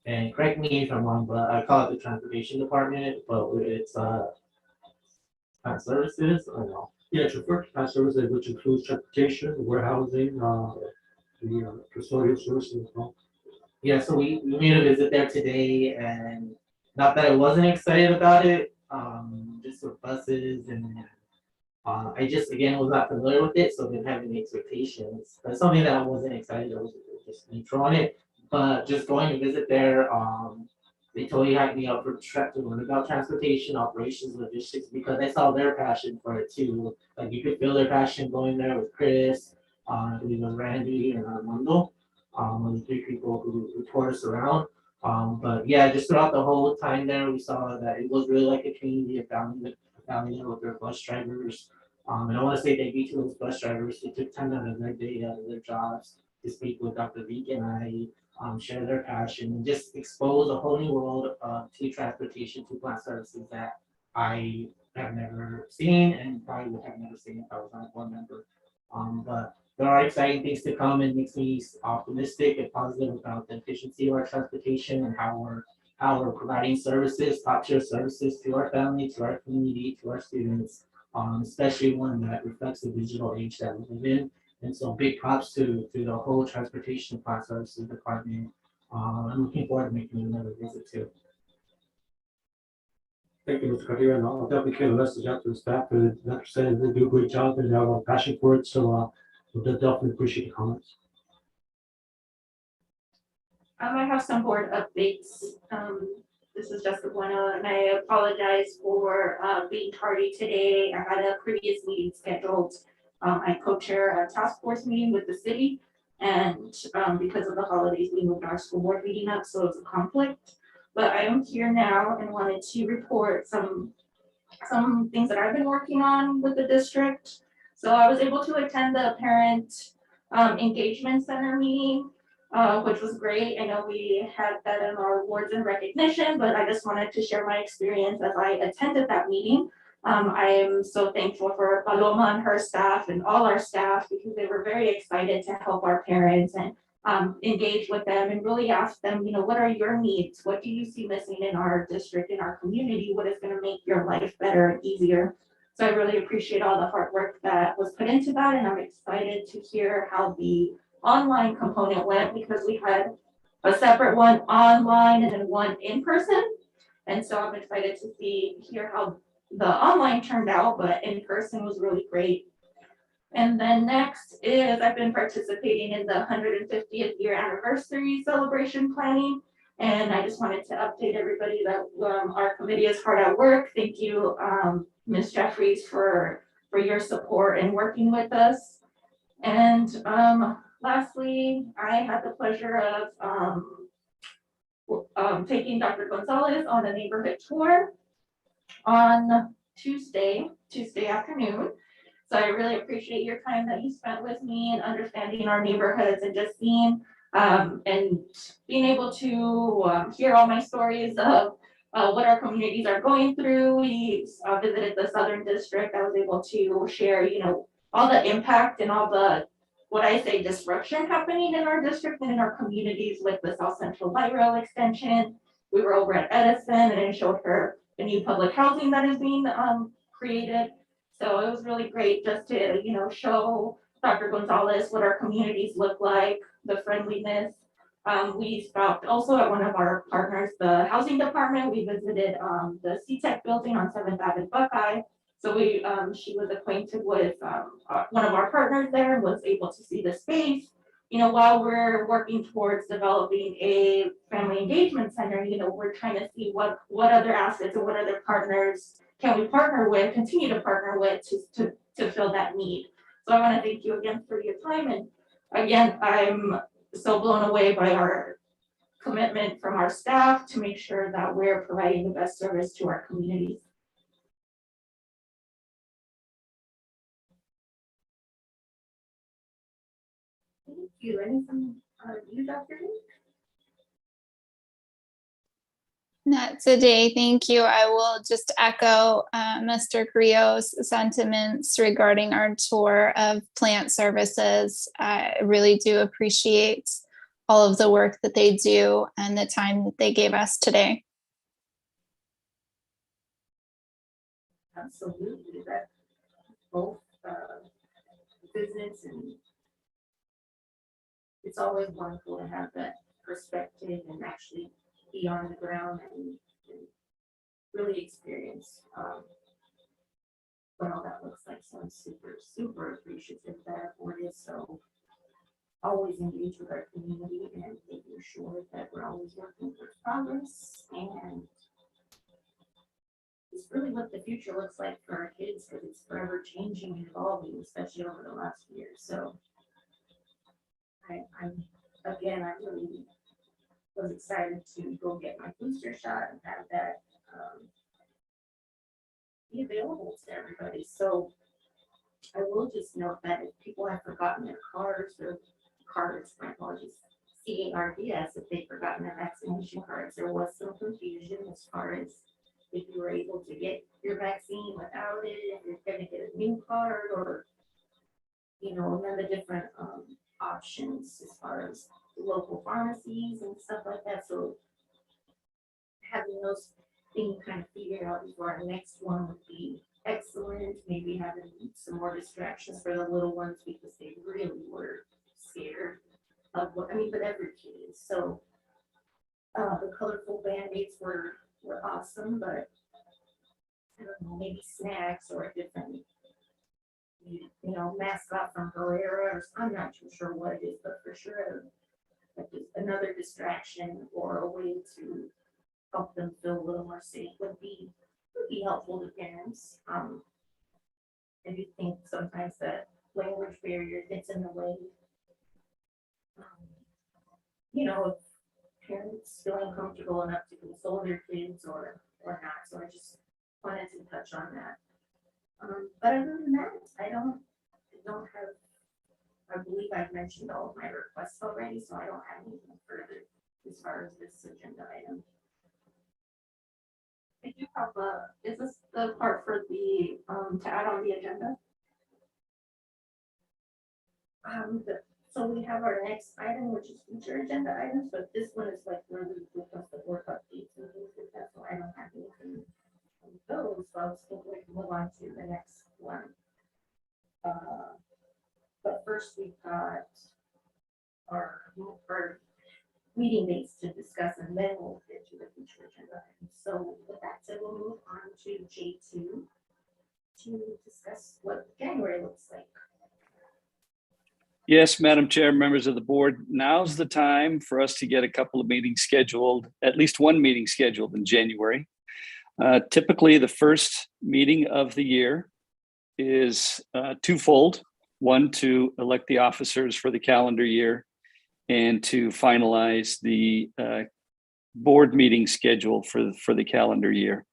and correct me if I'm wrong, but I call it the transportation department, but it's plant services or no? Yeah, chauffeur class services, which includes transportation, warehousing, the custodial services as well. Yeah, so we made a visit there today, and not that I wasn't excited about it, just with buses and I just again was not familiar with it, so didn't have any expectations. But something that I wasn't excited, I was just neutral on it. But just going to visit there, they totally hyped me up for to learn about transportation, operations, logistics, because I saw their passion for it too. Like you could feel their passion going there with Chris, I believe it was Randy and Armando, the three people who toured us around. But yeah, just throughout the whole time there, we saw that it was really like a community of family with their bus drivers. And I want to say thank you to those bus drivers who took time out of their day, out of their jobs to speak with Dr. Veek and I, share their passion and just expose a whole new world to transportation, to plant services that I have never seen and probably would have never seen if I was not a board member. But there are exciting things to come and makes me optimistic and positive about the efficiency of our transportation and how we're providing services, top tier services to our family, to our community, to our students, especially one that reflects the digital age that we live in. And so big props to the whole transportation class services department. I'm looking forward to making another visit too. Thank you, Mr. Cartier, and I'll definitely give a message out to the staff, and like I said, they do a great job, and they have a passion for it, so we'll definitely appreciate the comments. I have some board updates. This is just one, and I apologize for being tardy today. I had a previous meeting scheduled. I co-chair a task force meeting with the city, and because of the holidays, we moved our school board meeting up, so it's a conflict. But I am here now and wanted to report some things that I've been working on with the district. So I was able to attend the parent engagement center meeting, which was great. I know we had that in our awards and recognition, but I just wanted to share my experience as I attended that meeting. I am so thankful for Paloma and her staff and all our staff because they were very excited to help our parents and engage with them and really ask them, what are your needs? What do you see missing in our district, in our community? What is going to make your life better and easier? So I really appreciate all the hard work that was put into that, and I'm excited to hear how the online component went because we had a separate one online and then one in person. And so I'm excited to hear how the online turned out, but in person was really great. And then next is I've been participating in the 150th year anniversary celebration planning. And I just wanted to update everybody that our committee is hard at work. Thank you, Ms. Jeffries, for your support and working with us. And lastly, I had the pleasure of taking Dr. Gonzalez on a neighborhood tour on Tuesday afternoon. So I really appreciate your time that you spent with me and understanding our neighborhoods and just seeing and being able to hear all my stories of what our communities are going through. We visited the Southern District. I was able to share, all the impact and all the, what I say, disruption happening in our district and in our communities with the South Central Light Rail extension. We were over at Edison and I showed her the new public housing that is being created. So it was really great just to, show Dr. Gonzalez what our communities look like, the friendliness. We stopped also at one of our partners, the housing department. We visited the CTEC building on 7th Avenue Buckeye. So she was acquainted with one of our partners there and was able to see the space. While we're working towards developing a family engagement center, we're trying to see what other assets and what other partners can we continue to partner with to fill that need. So I want to thank you again for your time. And again, I'm so blown away by our commitment from our staff to make sure that we're providing the best service to our communities. Thank you. Anything you, Dr. Lee? Not today, thank you. I will just echo Mr. Carrillo's sentiments regarding our tour of plant services. I really do appreciate all of the work that they do and the time that they gave us today. Absolutely. That both visits, and it's always wonderful to have that perspective and actually be on the ground and really experience what all that looks like. So I'm super, super appreciative that our board is so always engaged with our community and making sure that we're always working for progress. And it's really what the future looks like for our kids, because it's forever changing and evolving, especially over the last year. So I'm again, I really was excited to go get my booster shot and have that be available to everybody. So I will just note that if people have forgotten their cards, my apologies, CARDS, if they've forgotten their vaccination cards, there was some confusion as far as if you were able to get your vaccine without it, if you're gonna get a new card, or, you know, and then the different options as far as local pharmacies and stuff like that. So having those things kind of figured out before our next one would be excellent. Maybe having some more distractions for the little ones, because they really were scared of what, I mean, but every kid is. So the colorful band-aids were awesome, but I don't know, maybe snacks or a different, you know, mascot from Herrera, or I'm not too sure what it is, but for sure like another distraction or a way to help them feel a little more safe would be helpful to parents. I do think sometimes that language barrier gets in the way. You know, of parents feeling comfortable enough to console their kids or not. So I just wanted to touch on that. But other than that, I don't have, I believe I've mentioned all of my requests already, so I don't have anything further as far as this agenda item. I do have is this the part for the, to add on the agenda? So we have our next item, which is future agenda items, but this one is like where we request the board updates and things like that, so I don't have anything on those, so I was thinking we can move on to the next one. But first we've got our meeting dates to discuss, and then we'll get to the future agenda items. So with that said, we'll move on to J2 to discuss what January looks like. Yes, Madam Chair, members of the board, now's the time for us to get a couple of meetings scheduled, at least one meeting scheduled in January. Typically, the first meeting of the year is twofold. One, to elect the officers for the calendar year, and to finalize the board meeting schedule for the calendar year.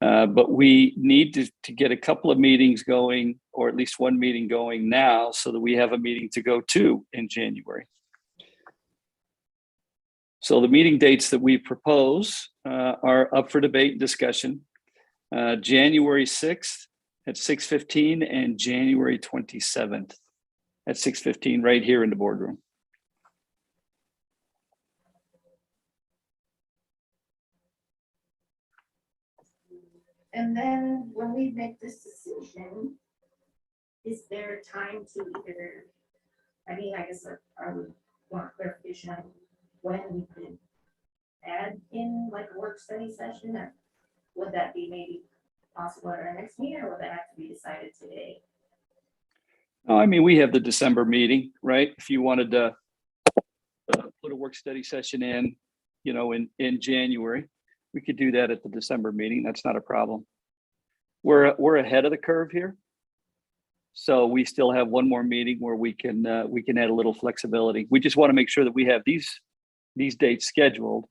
But we need to get a couple of meetings going, or at least one meeting going now, so that we have a meeting to go to in January. So the meeting dates that we propose are up for debate and discussion. January 6th at 6:15 and January 27th at 6:15 right here in the boardroom. And then when we make this decision, is there time to either, I mean, I guess I would want clarification on when we could add in like a work study session, or would that be maybe possible at our next meeting, or would that have to be decided today? Oh, I mean, we have the December meeting, right? If you wanted to put a work study session in, you know, in January, we could do that at the December meeting. That's not a problem. We're ahead of the curve here, so we still have one more meeting where we can add a little flexibility. We just want to make sure that we have these dates scheduled,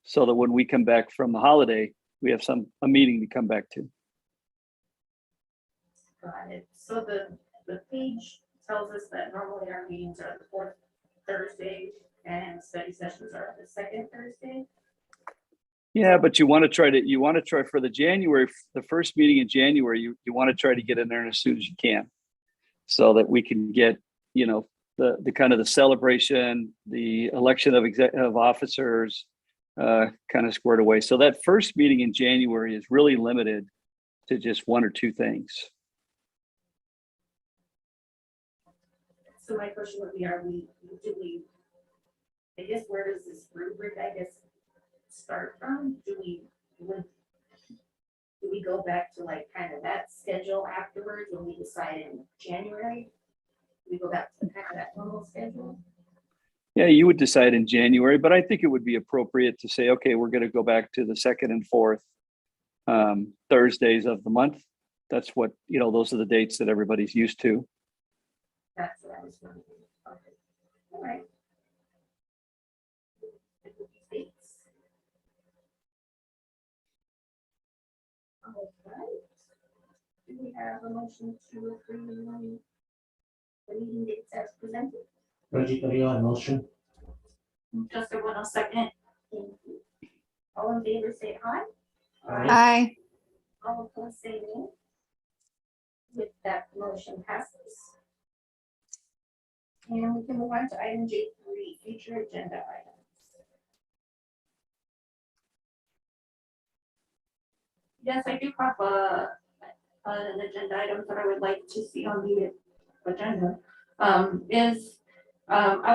so that when we come back from the holiday, we have a meeting to come back to. Got it. So the page tells us that normally our meetings are the fourth Thursday and study sessions are the second Thursday. Yeah, but you want to try for the first meeting in January, you want to try to get in there as soon as you can, so that we can get, you know, the kind of the celebration, the election of officers kind of squared away. So that first meeting in January is really limited to just one or two things. So my question would be, I guess, where does this rubric, start from? Do we go back to like kind of that schedule afterwards when we decide in January? Do we go back to kind of that normal schedule? Yeah, you would decide in January, but I think it would be appropriate to say, okay, we're going to go back to the second and fourth Thursdays of the month. That's what, those are the dates that everybody's used to. That's what I was wondering. Okay. All right. Dates. All right. Do we have a motion to approve the meeting dates as presented? Reggie Carrillo, motion. Just a 1 second. Thank you. All in favor, say aye. Aye. All opposed, say nay. With that, motion passes. And we can move on to item J3, future agenda items. Yes, I do have an agenda item that I would like to see on the agenda. I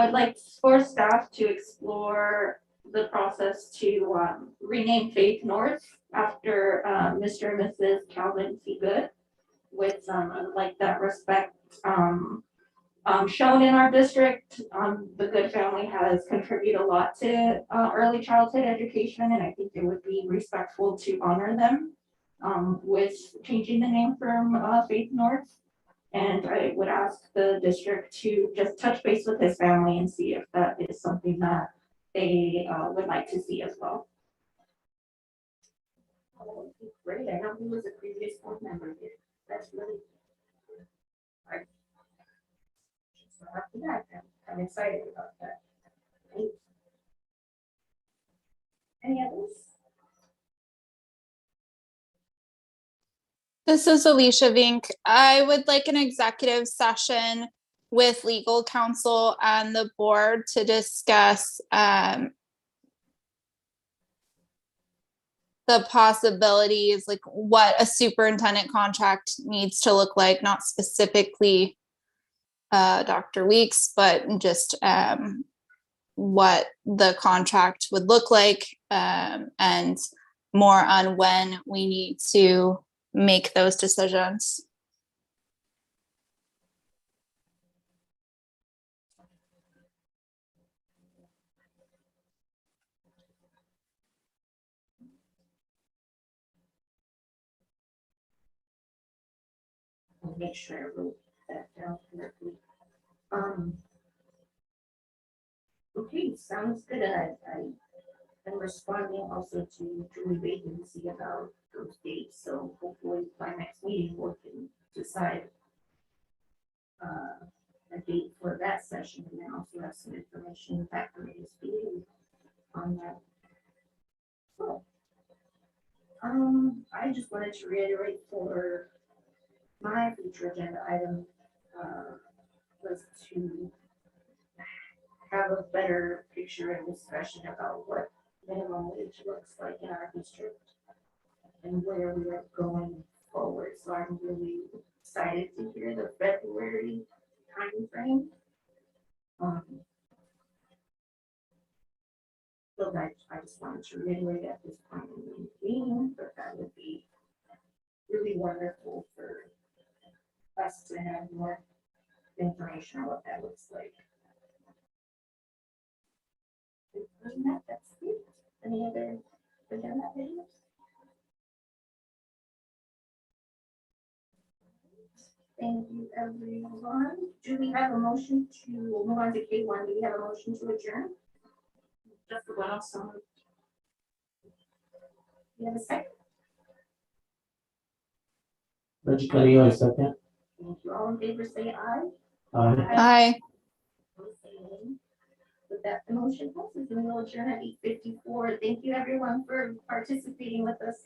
would like for staff to explore the process to rename Faith North after Mr. and Mrs. Calvin C. Good. With I would like that respect shown in our district. The Good family has contributed a lot to early childhood education, and I think it would be respectful to honor them with changing the name from Faith North. And I would ask the district to just touch base with his family and see if that is something that they would like to see as well. Oh, great. I know he was a previous board member here. That's really good. All right. So after that, I'm excited about that. Thanks. Any others? This is Alicia Vink. I would like an executive session with legal counsel and the board to discuss the possibilities, like what a superintendent contract needs to look like, not specifically Dr. Weeks, but just what the contract would look like, and more on when we need to make those decisions. I'll make sure I wrote that down correctly. Okay, sounds good. I am responding also to Julie Vacancy about those dates, so hopefully by next meeting we can decide a date for that session, and then also have some information back from ASB on that. So, I just wanted to reiterate for my future agenda item was to have a better picture and discussion about what minimum wage looks like in our district and where we are going forward. So I'm really excited to hear the February timeframe. So that I just wanted to reiterate at this point in the meeting, but that would be really wonderful for us to have more information on what that looks like. Other than that, that's it. Any other agenda items? Thank you, everyone. Do we have a motion to move on to K1? Do we have a motion to adjourn? Just the one also. You have a second? Reggie Carrillo, second. Thank you. All in favor, say aye. Aye. Opposed, say nay. With that, the motion passes and we'll adjourn at 8:54. Thank you, everyone, for participating with us.